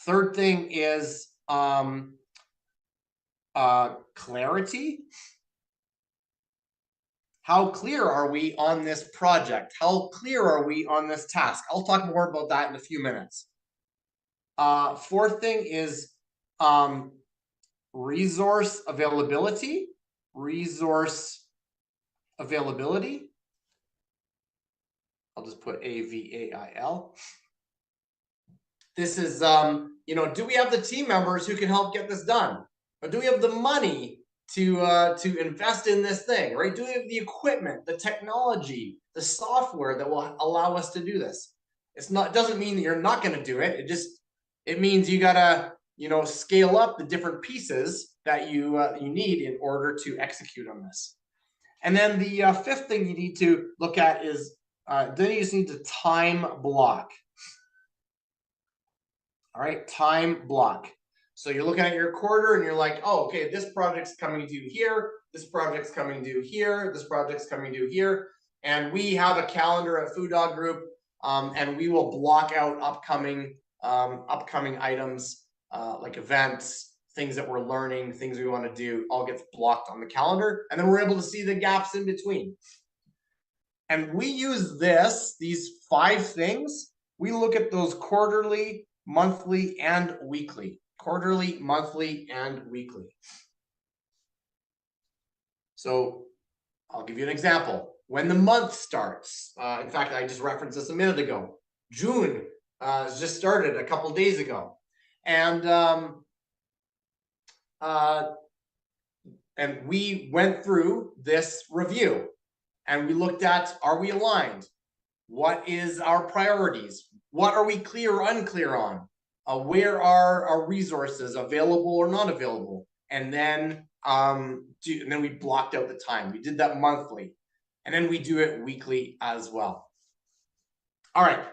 Third thing is clarity. How clear are we on this project? How clear are we on this task? I'll talk more about that in a few minutes. Fourth thing is resource availability. Resource availability. I'll just put AVAIL. This is, you know, do we have the team members who can help get this done? Or do we have the money to invest in this thing, right? Do we have the equipment, the technology, the software that will allow us to do this? It doesn't mean that you're not going to do it. It means you gotta, you know, scale up the different pieces that you need in order to execute on this. And then the fifth thing you need to look at is then you just need to time block. All right, time block. So you're looking at your quarter and you're like, oh, okay, this project's coming due here, this project's coming due here, this project's coming due here. And we have a calendar at Food Dog Group, and we will block out upcoming items like events, things that we're learning, things we want to do, all gets blocked on the calendar. And then we're able to see the gaps in between. And we use these 5 things. We look at those quarterly, monthly, and weekly. Quarterly, monthly, and weekly. So I'll give you an example. When the month starts, in fact, I just referenced this a minute ago. June just started a couple days ago. And we went through this review and we looked at, are we aligned? What is our priorities? What are we clear or unclear on? Where are our resources available or not available? And then we blocked out the time. We did that monthly, and then we do it weekly as well. All right.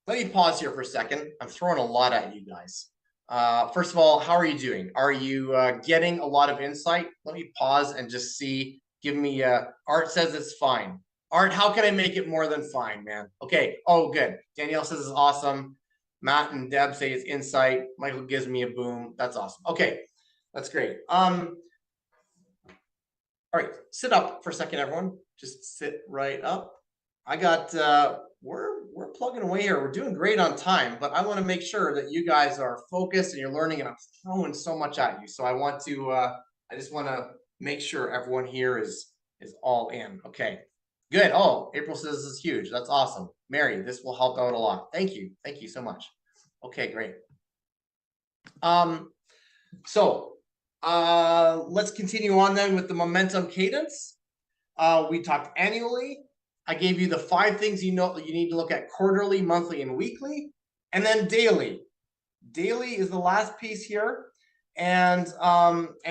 Let me pause here for a second. I'm throwing a lot at you guys. First of all, how are you doing? Are you getting a lot of insight? Let me pause and just see. Give me Art says it's fine. Art, how can I make it more than fine, man? Okay. Oh, good. Danielle says it's awesome. Matt and Deb say it's insight. Michael gives me a boom. That's awesome. Okay, that's great. All right, sit up for a second, everyone. Just sit right up. I got we're plugging away here. We're doing great on time, but I want to make sure that you guys are focused and you're learning. And I'm throwing so much at you, so I want to. I just want to make sure everyone here is all in. Okay. Good. Oh, April says this is huge. That's awesome. Mary, this will help out a lot. Thank you. Thank you so much. Okay, great. So let's continue on then with the momentum cadence. We talked annually. I gave you the 5 things you need to look at quarterly, monthly, and weekly, and then daily. Daily is the last piece here, and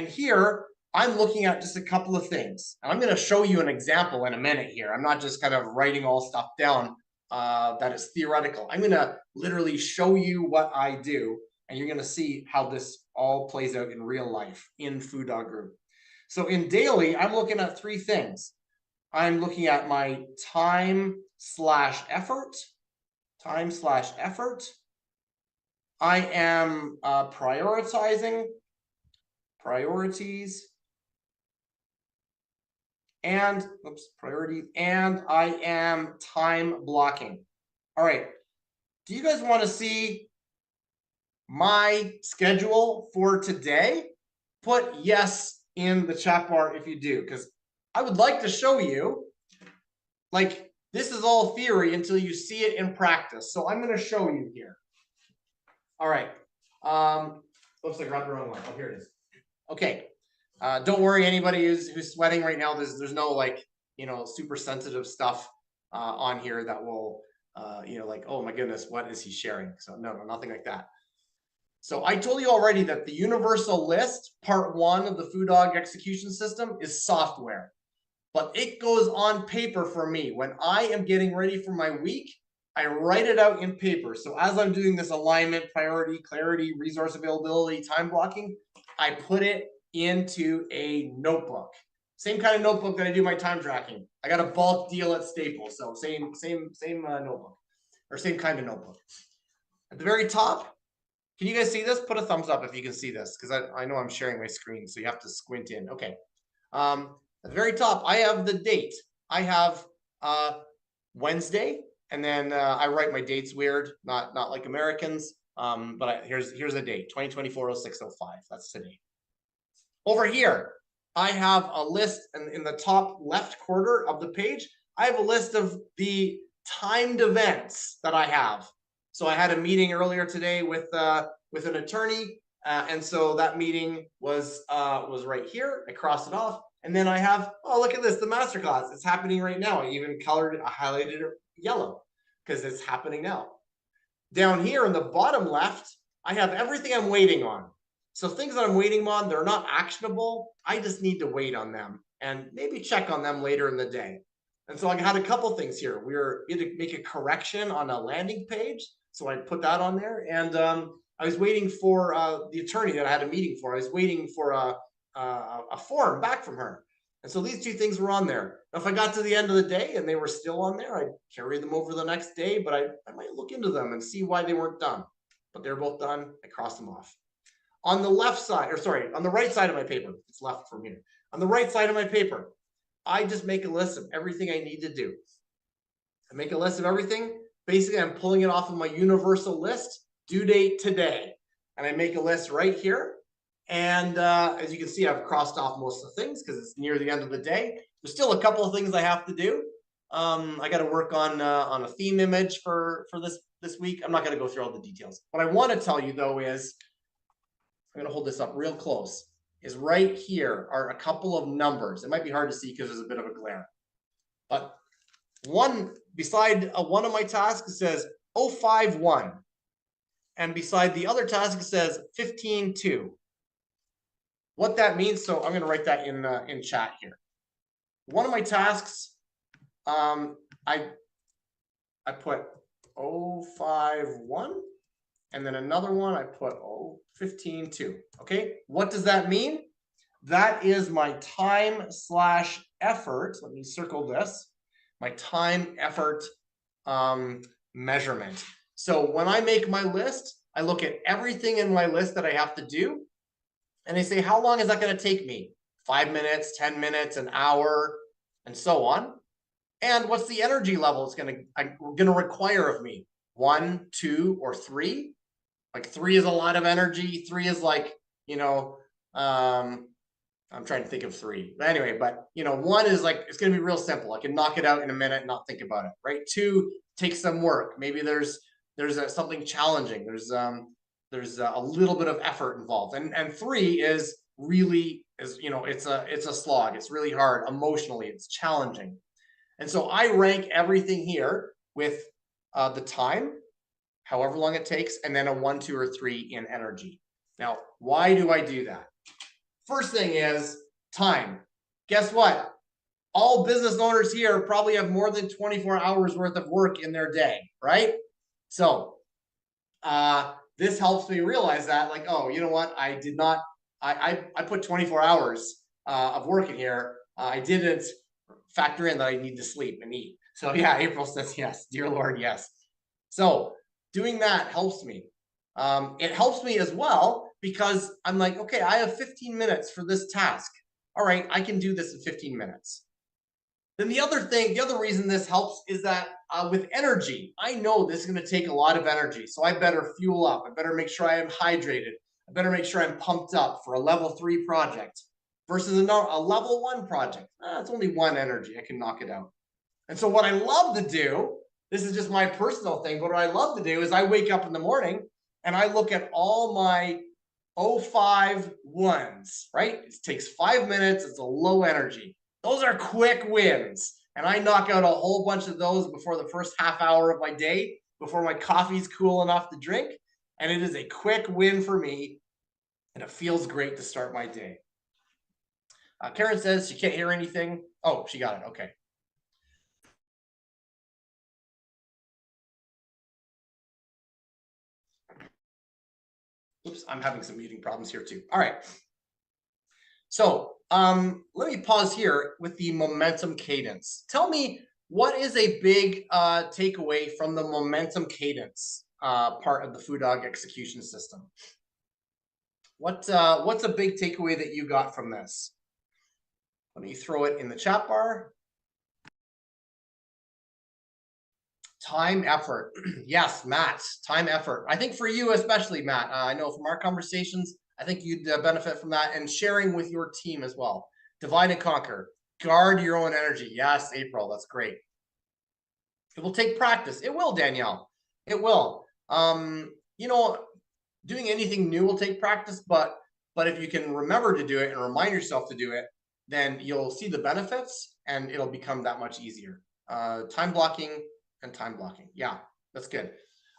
here I'm looking at just a couple of things. And I'm going to show you an example in a minute here. I'm not just kind of writing all stuff down that is theoretical. I'm going to literally show you what I do, and you're going to see how this all plays out in real life in Food Dog Group. So in daily, I'm looking at 3 things. I'm looking at my time/effort. Time/effort. I am prioritizing. Priorities. And priority, and I am time blocking. All right. Do you guys want to see my schedule for today? Put yes in the chat bar if you do, because I would like to show you, like, this is all theory until you see it in practice. So I'm going to show you here. All right. Oops, I grabbed the wrong one. Oh, here it is. Okay. Don't worry, anybody who's sweating right now. There's no like super sensitive stuff on here that will like, oh my goodness, what is he sharing? So no, nothing like that. So I told you already that the universal list, part 1 of the Food Dog execution system, is software, but it goes on paper for me. When I am getting ready for my week, I write it out in paper. So as I'm doing this alignment, priority, clarity, resource availability, time blocking, I put it into a notebook. Same kind of notebook that I do my time tracking. I got a bulk deal at Staples, so same notebook, or same kind of notebook. At the very top, can you guys see this? Put a thumbs up if you can see this, because I know I'm sharing my screen, so you have to squint in. Okay. At the very top, I have the date. I have Wednesday, and then I write my dates weird, not like Americans. But here's a date, 2024-06-05. That's today. Over here, I have a list, and in the top left corner of the page, I have a list of the timed events that I have. So I had a meeting earlier today with an attorney, and so that meeting was right here. I crossed it off, and then I have, oh, look at this, the masterclass. It's happening right now. I even highlighted it yellow because it's happening now. Down here in the bottom left, I have everything I'm waiting on. So things that I'm waiting on, they're not actionable. I just need to wait on them and maybe check on them later in the day. And so I had a couple things here. We were going to make a correction on a landing page, so I put that on there. And I was waiting for the attorney that I had a meeting for. I was waiting for a form back from her. And so these two things were on there. If I got to the end of the day and they were still on there, I'd carry them over the next day, but I might look into them and see why they weren't done. But they're both done. I crossed them off. On the left side, or sorry, on the right side of my paper, it's left from here. On the right side of my paper, I just make a list of everything I need to do. I make a list of everything. Basically, I'm pulling it off of my universal list, due date today. And I make a list right here. And as you can see, I've crossed off most of the things because it's near the end of the day. There's still a couple of things I have to do. I got to work on a theme image for this week. I'm not going to go through all the details. What I want to tell you, though, is I'm going to hold this up real close, is right here are a couple of numbers. It might be hard to see because there's a bit of a glare. But one beside one of my tasks says 051. And beside the other task, it says 15-2. What that means, so I'm going to write that in chat here. One of my tasks, I put 051, and then another one I put 15-2. Okay, what does that mean? That is my time/effort. Let me circle this. My time effort measurement. So when I make my list, I look at everything in my list that I have to do, and I say, how long is that going to take me? 5 minutes, 10 minutes, an hour, and so on. And what's the energy level it's going to require of me? 1, 2, or 3? Like 3 is a lot of energy. 3 is like, I'm trying to think of 3. But anyway, 1 is like, it's going to be real simple. I can knock it out in a minute and not think about it, right? 2 takes some work. Maybe there's something challenging. There's a little bit of effort involved. And 3 is really, it's a slog. It's really hard emotionally. It's challenging. And so I rank everything here with the time, however long it takes, and then a 1, 2, or 3 in energy. Now, why do I do that? First thing is time. Guess what? All business owners here probably have more than 24 hours worth of work in their day, right? So this helps me realize that, like, oh, you know what? I put 24 hours of work in here. I didn't factor in that I need to sleep and eat. So yeah, April says yes. Dear Lord, yes. So doing that helps me. It helps me as well because I'm like, okay, I have 15 minutes for this task. All right, I can do this in 15 minutes. Then the other reason this helps is that with energy, I know this is going to take a lot of energy. So I better fuel up. I better make sure I am hydrated. I better make sure I'm pumped up for a level 3 project versus a level 1 project. It's only 1 energy. I can knock it out. And so what I love to do, this is just my personal thing, but what I love to do is I wake up in the morning and I look at all my 05 ones, right? It takes 5 minutes. It's a low energy. Those are quick wins. And I knock out a whole bunch of those before the first half hour of my day, before my coffee's cool enough to drink. And it is a quick win for me. And it feels great to start my day. Karen says she can't hear anything. Oh, she got it. Okay. Oops, I'm having some muting problems here too. All right. So let me pause here with the momentum cadence. Tell me, what is a big takeaway from the momentum cadence part of the Food Dog execution system? What's a big takeaway that you got from this? Let me throw it in the chat bar. Time, effort. Yes, Matt, time, effort. I think for you especially, Matt, I know from our conversations, I think you'd benefit from that, and sharing with your team as well. Divide and conquer. Guard your own energy. Yes, April, that's great. It will take practice. It will, Danielle. It will. You know, doing anything new will take practice, but if you can remember to do it and remind yourself to do it, then you'll see the benefits and it'll become that much easier. Time blocking and time blocking. Yeah, that's good.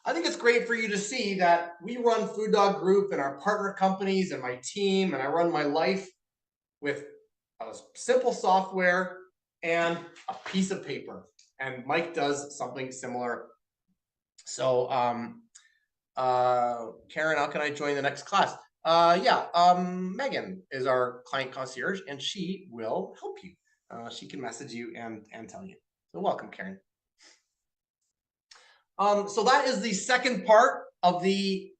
I think it's great for you to see that we run Food Dog Group and our partner companies and my team, and I run my life with a simple software and a piece of paper. And Mike does something similar. So, Karen, how can I join the next class? Megan is our client concierge, and she will help you. She can message you and tell you. So welcome, Karen. So that is the second part of the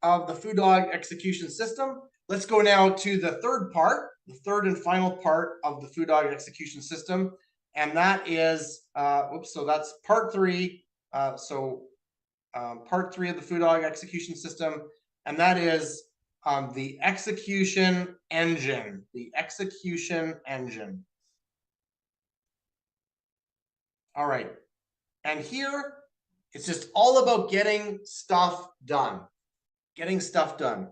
Food Dog execution system. Let's go now to the third part, the third and final part of the Food Dog execution system, and that is so that's part three. Part three of the Food Dog execution system, and that is the execution engine. The execution engine. All right, and here it's just all about getting stuff done. Getting stuff done.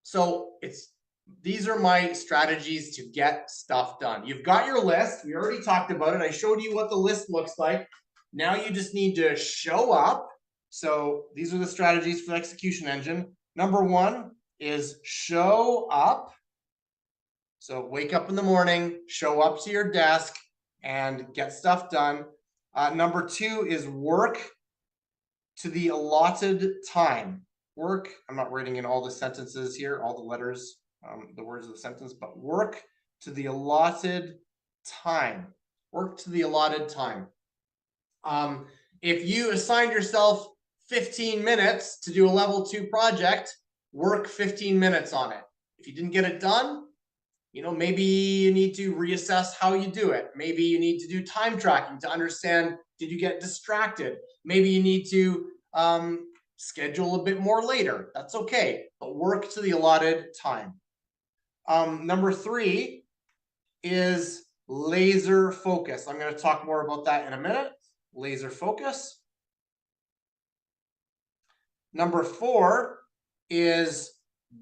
So these are my strategies to get stuff done. You've got your list. We already talked about it. I showed you what the list looks like. Now you just need to show up. So these are the strategies for the execution engine. Number one is show up. So wake up in the morning, show up to your desk, and get stuff done. Number two is work to the allotted time. Work, I'm not writing in all the sentences here, all the letters, the words of the sentence, but work to the allotted time. Work to the allotted time. If you assigned yourself 15 minutes to do a level 2 project, work 15 minutes on it. If you didn't get it done, you know, maybe you need to reassess how you do it. Maybe you need to do time tracking to understand, did you get distracted? Maybe you need to schedule a bit more later. That's okay, but work to the allotted time. Number three is laser focus. I'm going to talk more about that in a minute. Laser focus. Number four is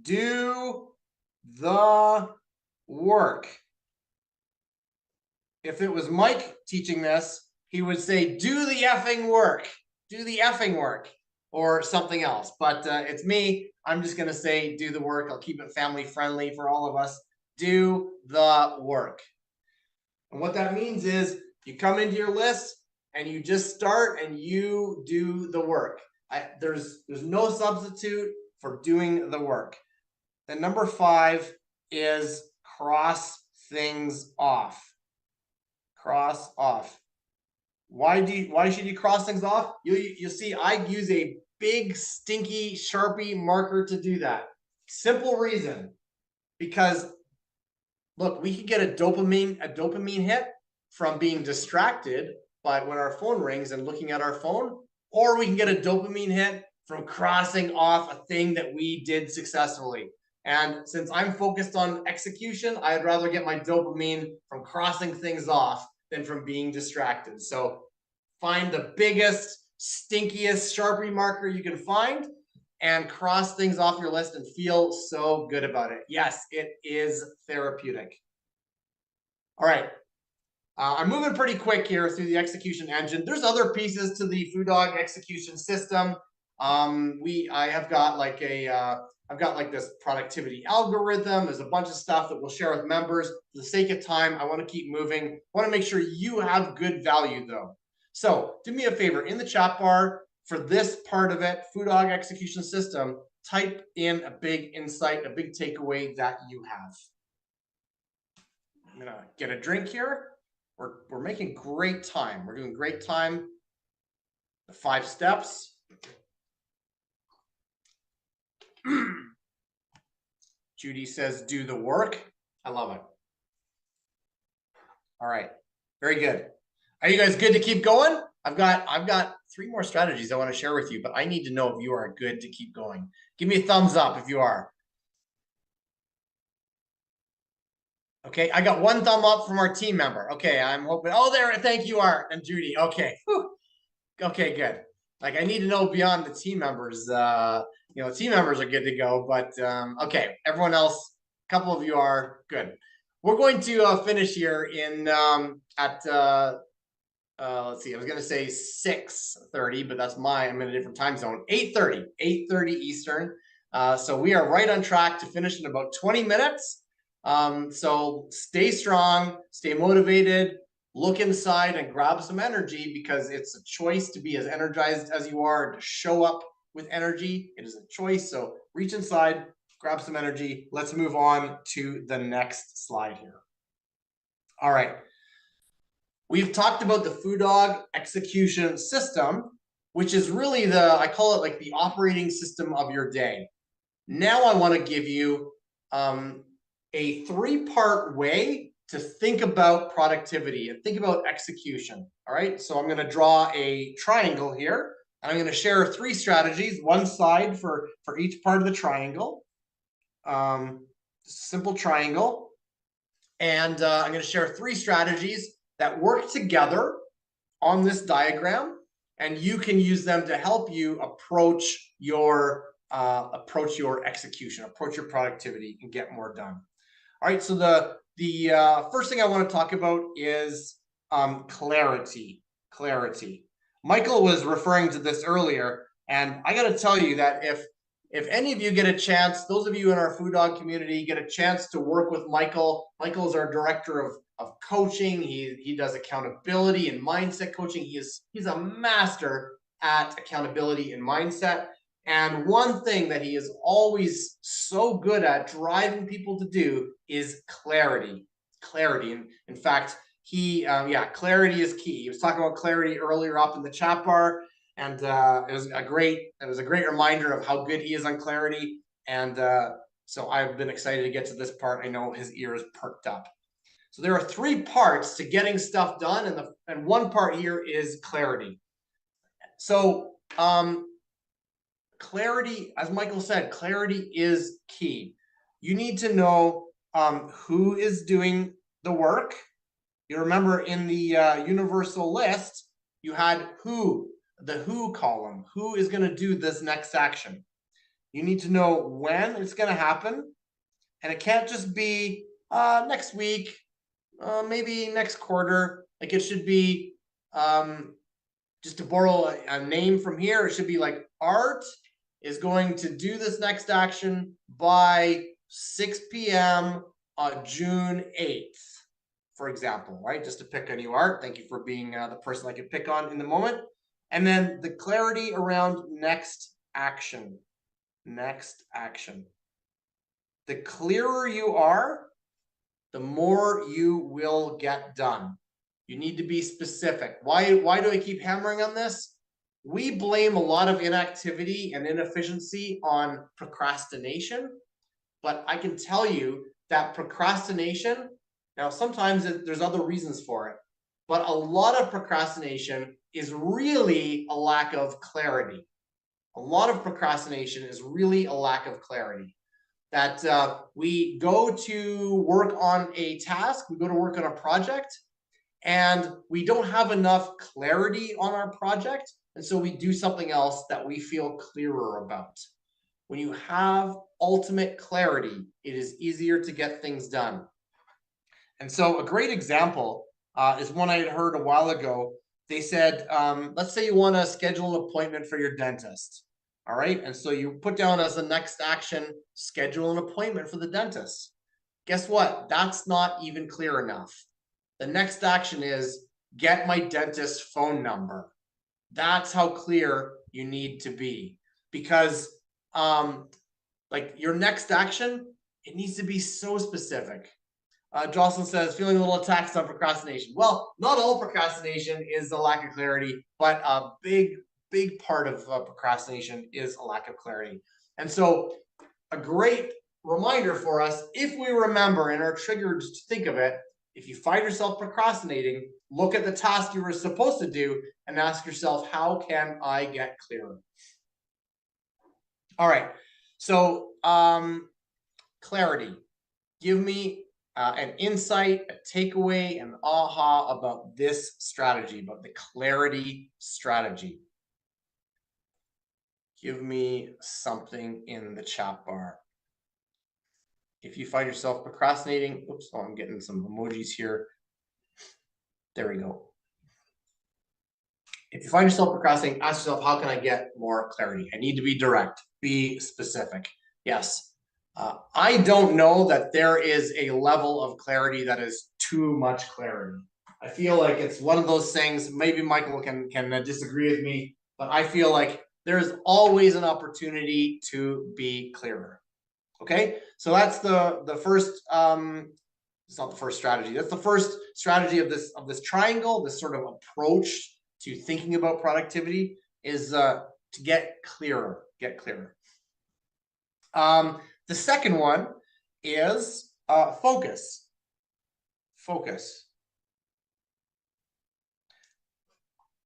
do the work. If it was Mike teaching this, he would say, do the effing work. Do the effing work, or something else. But it's me. I'm just going to say do the work. I'll keep it family friendly for all of us. Do the work. And what that means is you come into your list and you just start and you do the work. There's no substitute for doing the work. Then number five is cross things off. Cross off. Why should you cross things off? You see, I use a big stinky Sharpie marker to do that. Simple reason, because look, we could get a dopamine hit from being distracted by when our phone rings and looking at our phone, or we can get a dopamine hit from crossing off a thing that we did successfully. And since I'm focused on execution, I'd rather get my dopamine from crossing things off than from being distracted. So find the biggest, stinkiest Sharpie marker you can find and cross things off your list and feel so good about it. Yes, it is therapeutic. All right. I'm moving pretty quick here through the execution engine. There's other pieces to the Food Dog execution system. I've got like this productivity algorithm. There's a bunch of stuff that we'll share with members. For the sake of time, I want to keep moving. I want to make sure you have good value though. So do me a favor, in the chat bar for this part of it, Food Dog execution system, type in a big insight, a big takeaway that you have. I'm gonna get a drink here. We're making great time. We're doing great time. The 5 steps. Judy says, do the work. I love it. All right, very good. Are you guys good to keep going? I've got 3 more strategies I want to share with you, but I need to know if you are good to keep going. Give me a thumbs up if you are. Okay, I got 1 thumb up from our team member. Okay, I'm hoping. Oh, there. Thank you, Art and Judy. Okay. Whew. Okay, good. Like I need to know beyond the team members. Team members are good to go, but okay, everyone else, a couple of you are good. We're going to finish here in let's see, I was going to say 6:30, but I'm in a different time zone. 8:30 Eastern. So we are right on track to finish in about 20 minutes. So stay strong, stay motivated, look inside and grab some energy, because it's a choice to be as energized as you are, to show up with energy. It is a choice. So reach inside, grab some energy. Let's move on to the next slide here. All right. We've talked about the Food Dog execution system, which is really I call it like the operating system of your day. Now I want to give you a 3-part way to think about productivity and think about execution. All right, so I'm going to draw a triangle here, and I'm going to share 3 strategies, 1 side for each part of the triangle. Simple triangle. And I'm going to share 3 strategies that work together on this diagram, and you can use them to help you approach your execution, approach your productivity, and get more done. All right, so the first thing I want to talk about is clarity. Michael was referring to this earlier, and I got to tell you that if any of you get a chance, those of you in our Food Dog community get a chance to work with Michael. Michael is our director of coaching. He does accountability and mindset coaching. He's a master at accountability and mindset. And one thing that he is always so good at driving people to do is clarity. And in fact, clarity is key. He was talking about clarity earlier up in the chat bar, and it was a great reminder of how good he is on clarity. And so I've been excited to get to this part. I know his ears perked up. So there are 3 parts to getting stuff done, and 1 part here is clarity. So clarity, as Michael said, clarity is key. You need to know who is doing the work. You remember in the universal list, you had the who column. Who is going to do this next action? You need to know when it's going to happen. And it can't just be next week, maybe next quarter. Like it should be, just to borrow a name from here, it should be like Art is going to do this next action by 6 p.m. on June 8th, for example, right? Just to pick on you, Art. Thank you for being the person I could pick on in the moment. And then the clarity around next action. The clearer you are, the more you will get done. You need to be specific. Why do I keep hammering on this? We blame a lot of inactivity and inefficiency on procrastination, but I can tell you that procrastination, now sometimes there's other reasons for it, but a lot of procrastination is really a lack of clarity. A lot of procrastination is really a lack of clarity. That we go to work on a task, we go to work on a project, and we don't have enough clarity on our project. And so we do something else that we feel clearer about. When you have ultimate clarity, it is easier to get things done. And so a great example is one I had heard a while ago. They said, let's say you want to schedule an appointment for your dentist. All right. And so you put down as the next action, schedule an appointment for the dentist. Guess what? That's not even clear enough. The next action is get my dentist's phone number. That's how clear you need to be, because like your next action, it needs to be so specific. Jocelyn says, feeling a little attacked on procrastination. Well, not all procrastination is a lack of clarity, but a big part of procrastination is a lack of clarity. And so a great reminder for us, if we remember and are triggered to think of it, if you find yourself procrastinating, look at the task you were supposed to do and ask yourself, how can I get clearer? All right, so clarity. Give me an insight, a takeaway, an aha about this strategy, about the clarity strategy. Give me something in the chat bar. If you find yourself procrastinating, oops, oh, I'm getting some emojis here. There we go. If you find yourself procrastinating, ask yourself, how can I get more clarity? I need to be direct, be specific. Yes. I don't know that there is a level of clarity that is too much clarity. I feel like it's one of those things, maybe Michael can disagree with me, but I feel like there's always an opportunity to be clearer. Okay, so that's the first, it's not the first strategy, that's the first strategy of this triangle, this sort of approach to thinking about productivity, is to get clearer. The second one is focus.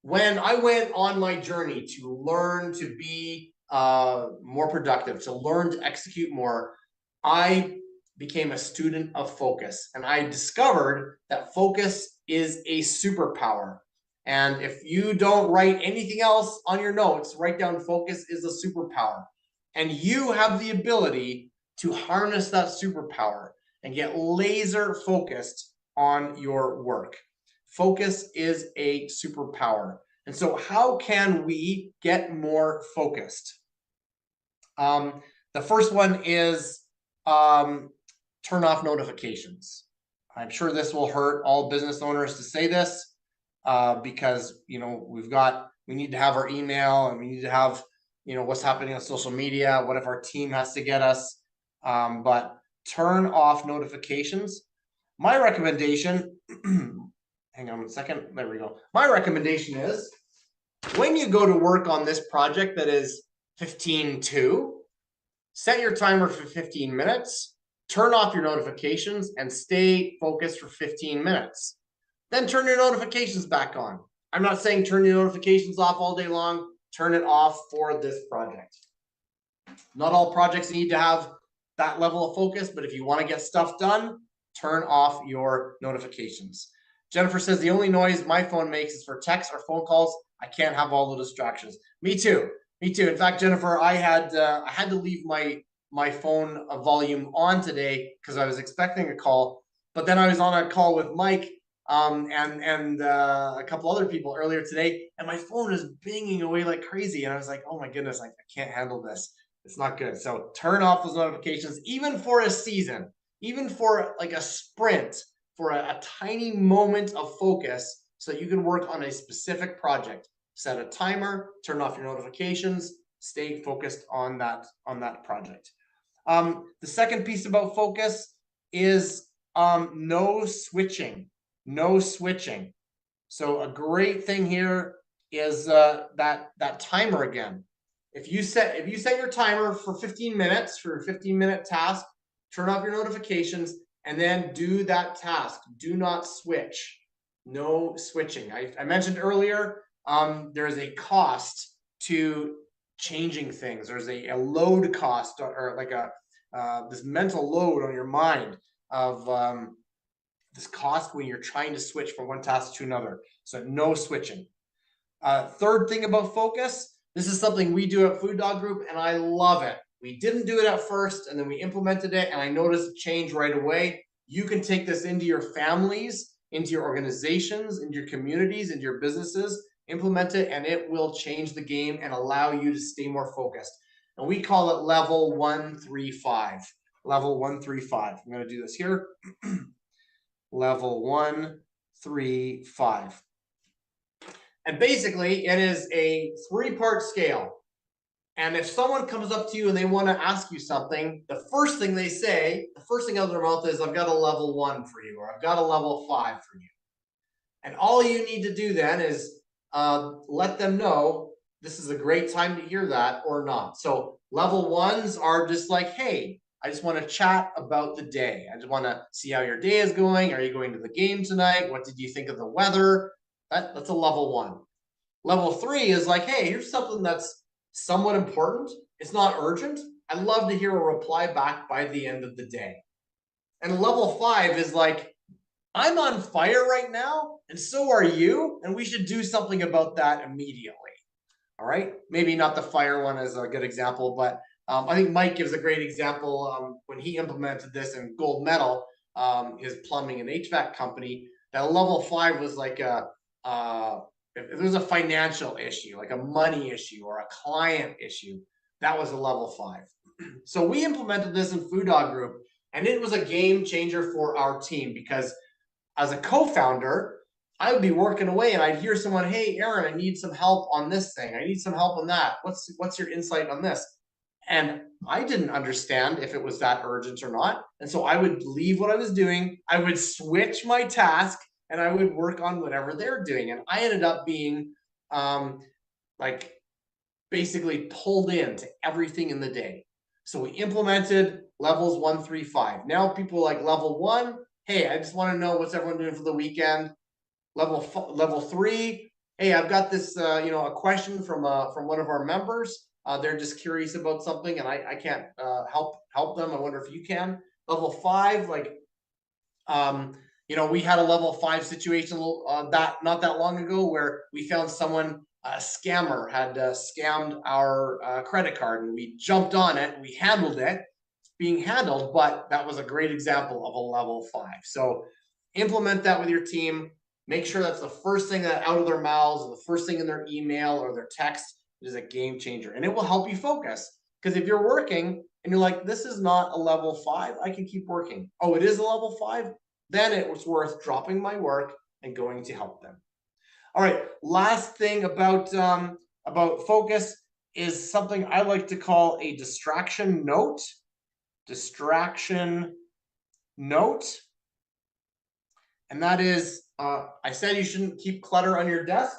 When I went on my journey to learn to be more productive, to learn to execute more, I became a student of focus, and I discovered that focus is a superpower. And if you don't write anything else on your notes, write down focus is a superpower. And you have the ability to harness that superpower and get laser focused on your work. Focus is a superpower. And so how can we get more focused? The first one is turn off notifications. I'm sure this will hurt all business owners to say this, because we need to have our email, and we need to have what's happening on social media. What if our team has to get us? But turn off notifications. My recommendation, hang on a second, there we go. My recommendation is, when you go to work on this project that is 15:2, set your timer for 15 minutes, turn off your notifications, and stay focused for 15 minutes. Then turn your notifications back on. I'm not saying turn your notifications off all day long. Turn it off for this project. Not all projects need to have that level of focus, but if you want to get stuff done, turn off your notifications. Jennifer says, the only noise my phone makes is for texts or phone calls. I can't have all the distractions. Me too. In fact, Jennifer, I had to leave my phone volume on today because I was expecting a call, but then I was on a call with Mike and a couple other people earlier today, and my phone is binging away like crazy, and I was like, oh my goodness, I can't handle this. It's not good. So turn off those notifications, even for a season, even for like a sprint, for a tiny moment of focus, so that you can work on a specific project. Set a timer, turn off your notifications, stay focused on that project. The second piece about focus is no switching. So a great thing here is that timer again. If you set your timer for 15 minutes for a 15-minute task, turn off your notifications and then do that task. Do not switch. No switching. I mentioned earlier, there's a cost to changing things. There's a load cost, or like this mental load on your mind of this cost when you're trying to switch from one task to another. So no switching. Third thing about focus, this is something we do at Food Dog Group, and I love it. we didn't do it at first, and then we implemented it, and I noticed a change right away. You can take this into your families, into your organizations, into your communities, into your businesses, implement it, and it will change the game and allow you to stay more focused. And we call it level 135. Level 135. I'm going to do this here. Level 135. And basically, it is a 3-part scale. And if someone comes up to you and they want to ask you something, the first thing they say, the first thing out of their mouth is, I've got a level 1 for you, or I've got a level 5 for you. And all you need to do then is let them know this is a great time to hear that or not. So level 1s are just like, hey, I just want to chat about the day. I just want to see how your day is going. Are you going to the game tonight? What did you think of the weather? That's a level 1. Level 3 is like, hey, here's something that's somewhat important. It's not urgent. I'd love to hear a reply back by the end of the day. And level 5 is like, I'm on fire right now, and so are you, and we should do something about that immediately. All right, maybe not the fire one is a good example, but I think Mike gives a great example when he implemented this in Gold Medal, his plumbing and HVAC company. That level 5 was like if there's a financial issue, like a money issue or a client issue, that was a level 5. So we implemented this in Food Dog Group, and it was a game changer for our team because as a co-founder, I would be working away and I'd hear someone, hey, Aaron, I need some help on this thing. I need some help on that. What's your insight on this? And I didn't understand if it was that urgent or not. And so I would leave what I was doing. I would switch my task and I would work on whatever they're doing. And I ended up being like basically pulled into everything in the day. So we implemented levels 1 3 5. Now people like level 1, hey, I just want to know what's everyone doing for the weekend. Level 3, hey, I've got this a question from one of our members. They're just curious about something and I can't help them. I wonder if you can. Level 5, like we had a level 5 situation that not that long ago where we found someone, a scammer had scammed our credit card, and we jumped on it and we handled it. It's being handled, but that was a great example of a level 5. So implement that with your team. Make sure that's the first thing that out of their mouths, or the first thing in their email or their text. It is a game changer, and it will help you focus. Because if you're working and you're like, this is not a level 5, I can keep working. Oh, it is a level 5? Then it was worth dropping my work and going to help them. All right, last thing about focus is something I like to call a distraction note. Distraction note. And that is, I said you shouldn't keep clutter on your desk,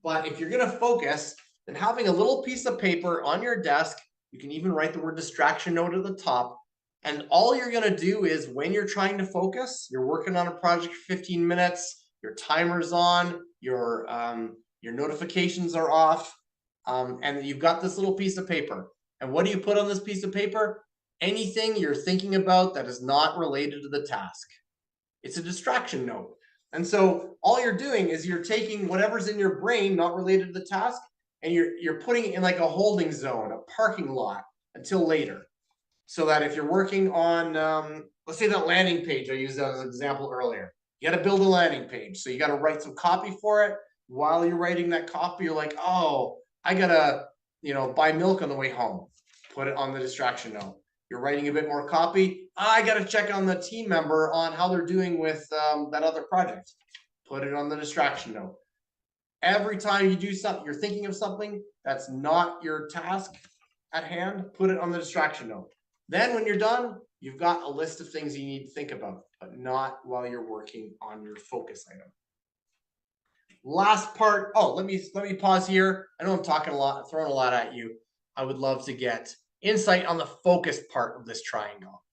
but if you're going to focus, then having a little piece of paper on your desk, you can even write the word distraction note at the top. And all you're going to do is when you're trying to focus, you're working on a project for 15 minutes, your timer's on, your notifications are off, and you've got this little piece of paper. And what do you put on this piece of paper? Anything you're thinking about that is not related to the task. It's a distraction note. And so all you're doing is you're taking whatever's in your brain not related to the task, and you're putting it in like a holding zone, a parking lot until later. So that if you're working on, let's say that landing page I used as an example earlier, you got to build a landing page. So you got to write some copy for it. While you're writing that copy, you're like, oh, I got to, buy milk on the way home. Put it on the distraction note. You're writing a bit more copy. I got to check on the team member on how they're doing with that other project. Put it on the distraction note. Every time you do something, you're thinking of something that's not your task at hand, put it on the distraction note. Then when you're done, you've got a list of things you need to think about, but not while you're working on your focus item. Last part. Oh, let me pause here. I know I'm talking a lot, throwing a lot at you. I would love to get insight on the focus part of this triangle.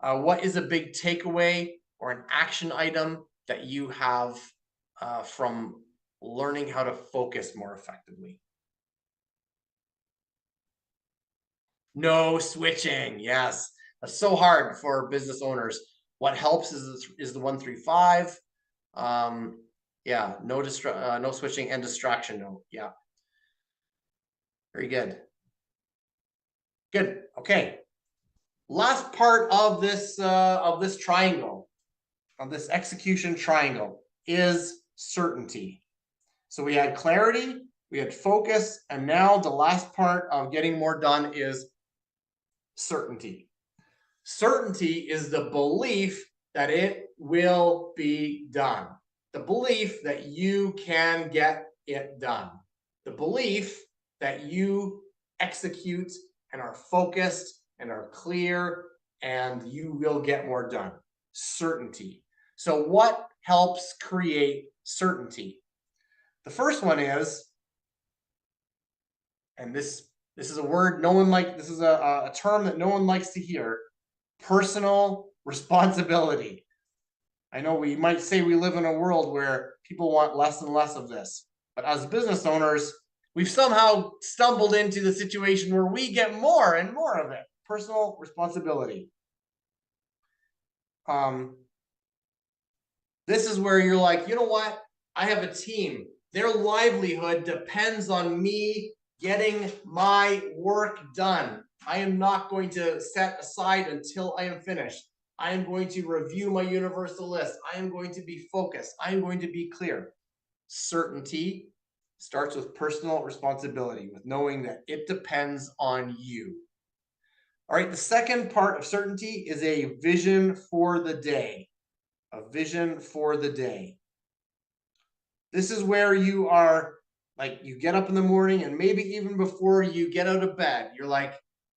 What is a big takeaway or an action item that you have from learning how to focus more effectively? No switching. Yes, that's so hard for business owners. What helps is the 1 3 5. Yeah, no switching and distraction. No, yeah, very good. Good. Okay. Last part of this triangle, of this execution triangle, is certainty. So we had clarity, we had focus, and now the last part of getting more done is certainty. Certainty is the belief that it will be done. The belief that you can get it done. The belief that you execute and are focused and are clear and you will get more done. Certainty. So what helps create certainty? The first one is, and this is a word no one likes, this is a term that no one likes to hear, personal responsibility. I know we might say we live in a world where people want less and less of this, but as business owners, we've somehow stumbled into the situation where we get more and more of it. Personal responsibility. This is where you're like, you know what? I have a team. Their livelihood depends on me getting my work done. I am not going to set aside until I am finished. I am going to review my universal list. I am going to be focused. I am going to be clear. Certainty starts with personal responsibility, with knowing that it depends on you. All right, the second part of certainty is a vision for the day. A vision for the day. This is where you are, like, you get up in the morning and maybe even before you get out of bed, you're like,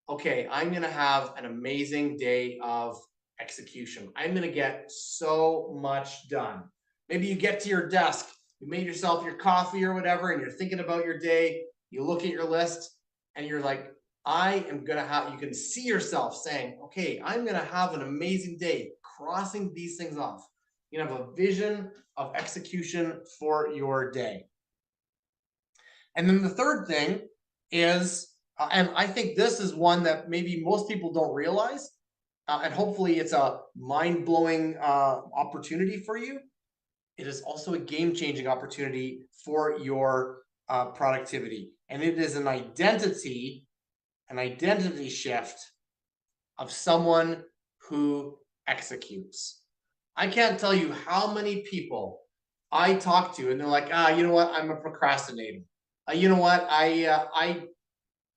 okay, I'm going to have an amazing day of execution. I'm going to get so much done. Maybe you get to your desk, you made yourself your coffee or whatever, and you're thinking about your day. You look at your list and you're like, I am going to have, you can see yourself saying, okay, I'm going to have an amazing day, crossing these things off. You have a vision of execution for your day. And then the third thing is, and I think this is one that maybe most people don't realize, and hopefully it's a mind-blowing opportunity for you. It is also a game-changing opportunity for your productivity. And it is an identity shift of someone who executes. I can't tell you how many people I talk to and they're like, you know what? I'm a procrastinator. You know what? I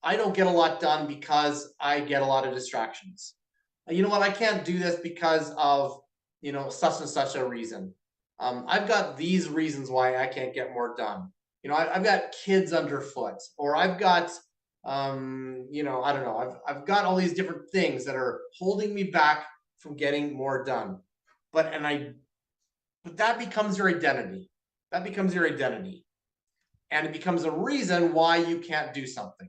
don't get a lot done because I get a lot of distractions. You know what? I can't do this because of, such and such a reason. I've got these reasons why I can't get more done. I've got kids underfoot, or I've got, I don't know. I've got all these different things that are holding me back from getting more done. But that becomes your identity. That becomes your identity. And it becomes a reason why you can't do something.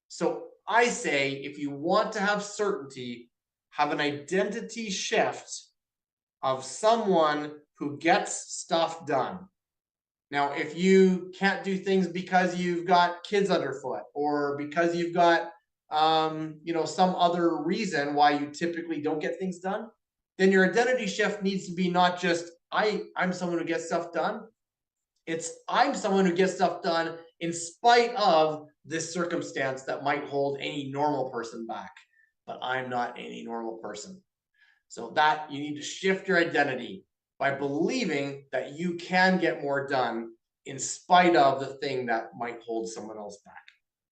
So I say, if you want to have certainty, have an identity shift of someone who gets stuff done. Now, if you can't do things because you've got kids underfoot, or because you've got some other reason why you typically don't get things done, then your identity shift needs to be not just I'm someone who gets stuff done. It's I'm someone who gets stuff done in spite of this circumstance that might hold any normal person back, but I'm not any normal person. So that you need to shift your identity by believing that you can get more done in spite of the thing that might hold someone else back.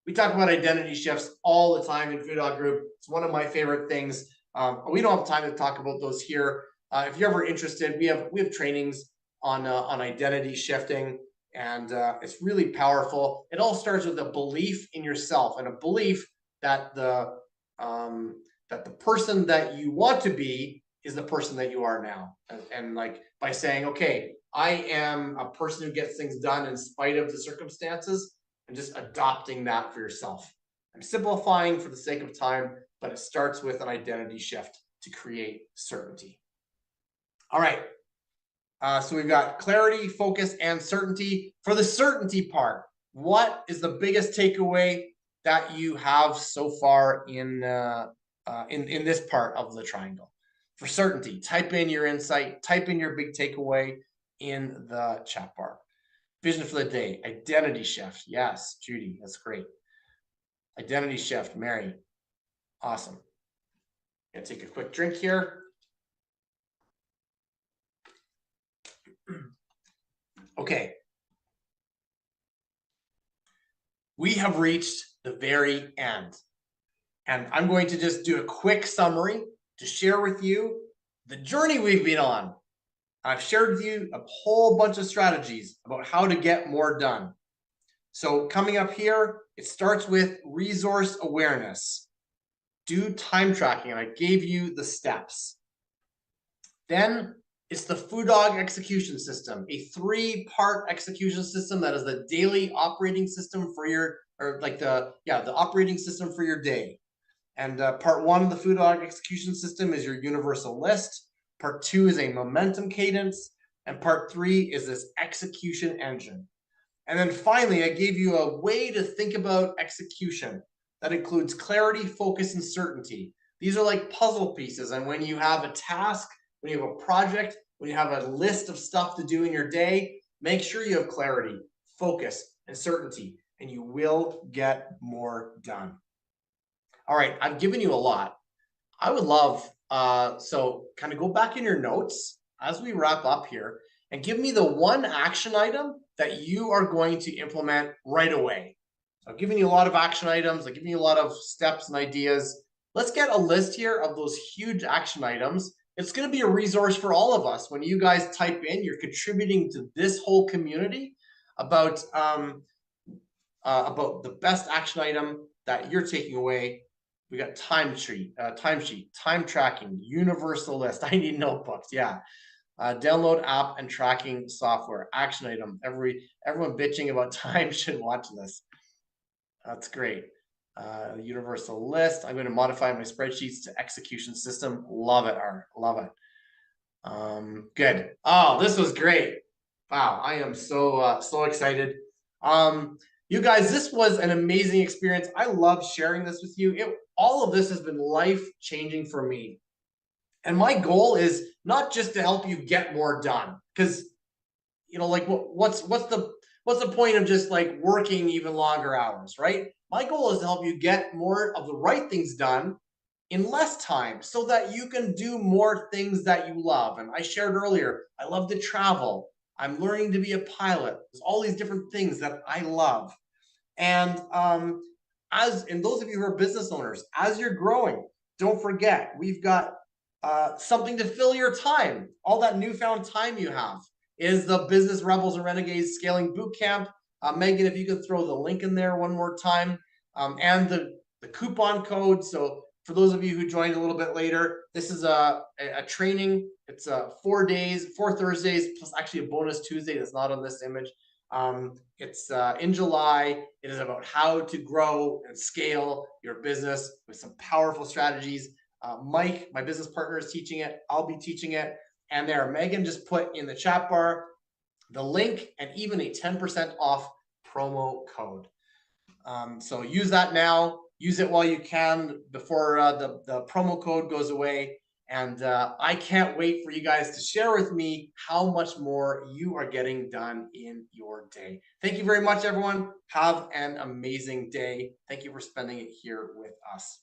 We talk about identity shifts all the time in Food Dog Group. It's one of my favorite things. We don't have time to talk about those here. If you're ever interested, we have trainings on identity shifting, and it's really powerful. It all starts with a belief in yourself and a belief that the person that you want to be is the person that you are now. And like by saying, okay, I am a person who gets things done in spite of the circumstances, and just adopting that for yourself. I'm simplifying for the sake of time, but it starts with an identity shift to create certainty. All right. So we've got clarity, focus, and certainty. For the certainty part, what is the biggest takeaway that you have so far in this part of the triangle? For certainty, type in your insight, type in your big takeaway in the chat bar. Vision for the day, identity shift. Yes, Judy, that's great. Identity shift, Mary. Awesome. Gonna take a quick drink here. Okay. We have reached the very end. And I'm going to just do a quick summary to share with you the journey we've been on. I've shared with you a whole bunch of strategies about how to get more done. So coming up here, it starts with resource awareness. Do time tracking, and I gave you the steps. Then it's the Food Dog execution system, a 3-part execution system that is the daily operating system for your, or like the operating system for your day. And part 1 of the Food Dog execution system is your universal list. Part 2 is a momentum cadence. And part 3 is this execution engine. And then finally, I gave you a way to think about execution that includes clarity, focus, and certainty. These are like puzzle pieces. And when you have a task, when you have a project, when you have a list of stuff to do in your day, make sure you have clarity, focus, and certainty, and you will get more done. All right, I've given you a lot. I would love, so kind of go back in your notes as we wrap up here and give me the one action item that you are going to implement right away. So I've given you a lot of action items. I've given you a lot of steps and ideas. Let's get a list here of those huge action items. It's going to be a resource for all of us. When you guys type in, you're contributing to this whole community about the best action item that you're taking away. We got timesheet, time tracking, universal list. I need notebooks. Yeah. Download app and tracking software. Action item. Everyone bitching about time should watch this. That's great. Universal list. I'm going to modify my spreadsheets to execution system. Love it, Art. Love it. Good. Oh, this was great. Wow, I am so excited. You guys, this was an amazing experience. I love sharing this with you. All of this has been life-changing for me. And my goal is not just to help you get more done, because like what's the point of just like working even longer hours, right? My goal is to help you get more of the right things done in less time so that you can do more things that you love. And I shared earlier, I love to travel. I'm learning to be a pilot. There's all these different things that I love. And those of you who are business owners, as you're growing, don't forget, we've got something to fill your time. All that newfound time you have is the Business Rebels and Renegades Scaling Bootcamp. Megan, if you could throw the link in there one more time, and the coupon code. So for those of you who joined a little bit later, this is a training. It's 4 days, 4 Thursdays, plus actually a bonus Tuesday that's not on this image. It's in July. It is about how to grow and scale your business with some powerful strategies. Mike, my business partner, is teaching it. I'll be teaching it. And there, Megan just put in the chat bar the link and even a 10% off promo code. So use that now. Use it while you can before the promo code goes away. And I can't wait for you guys to share with me how much more you are getting done in your day. Thank you very much, everyone. Have an amazing day. Thank you for spending it here with us.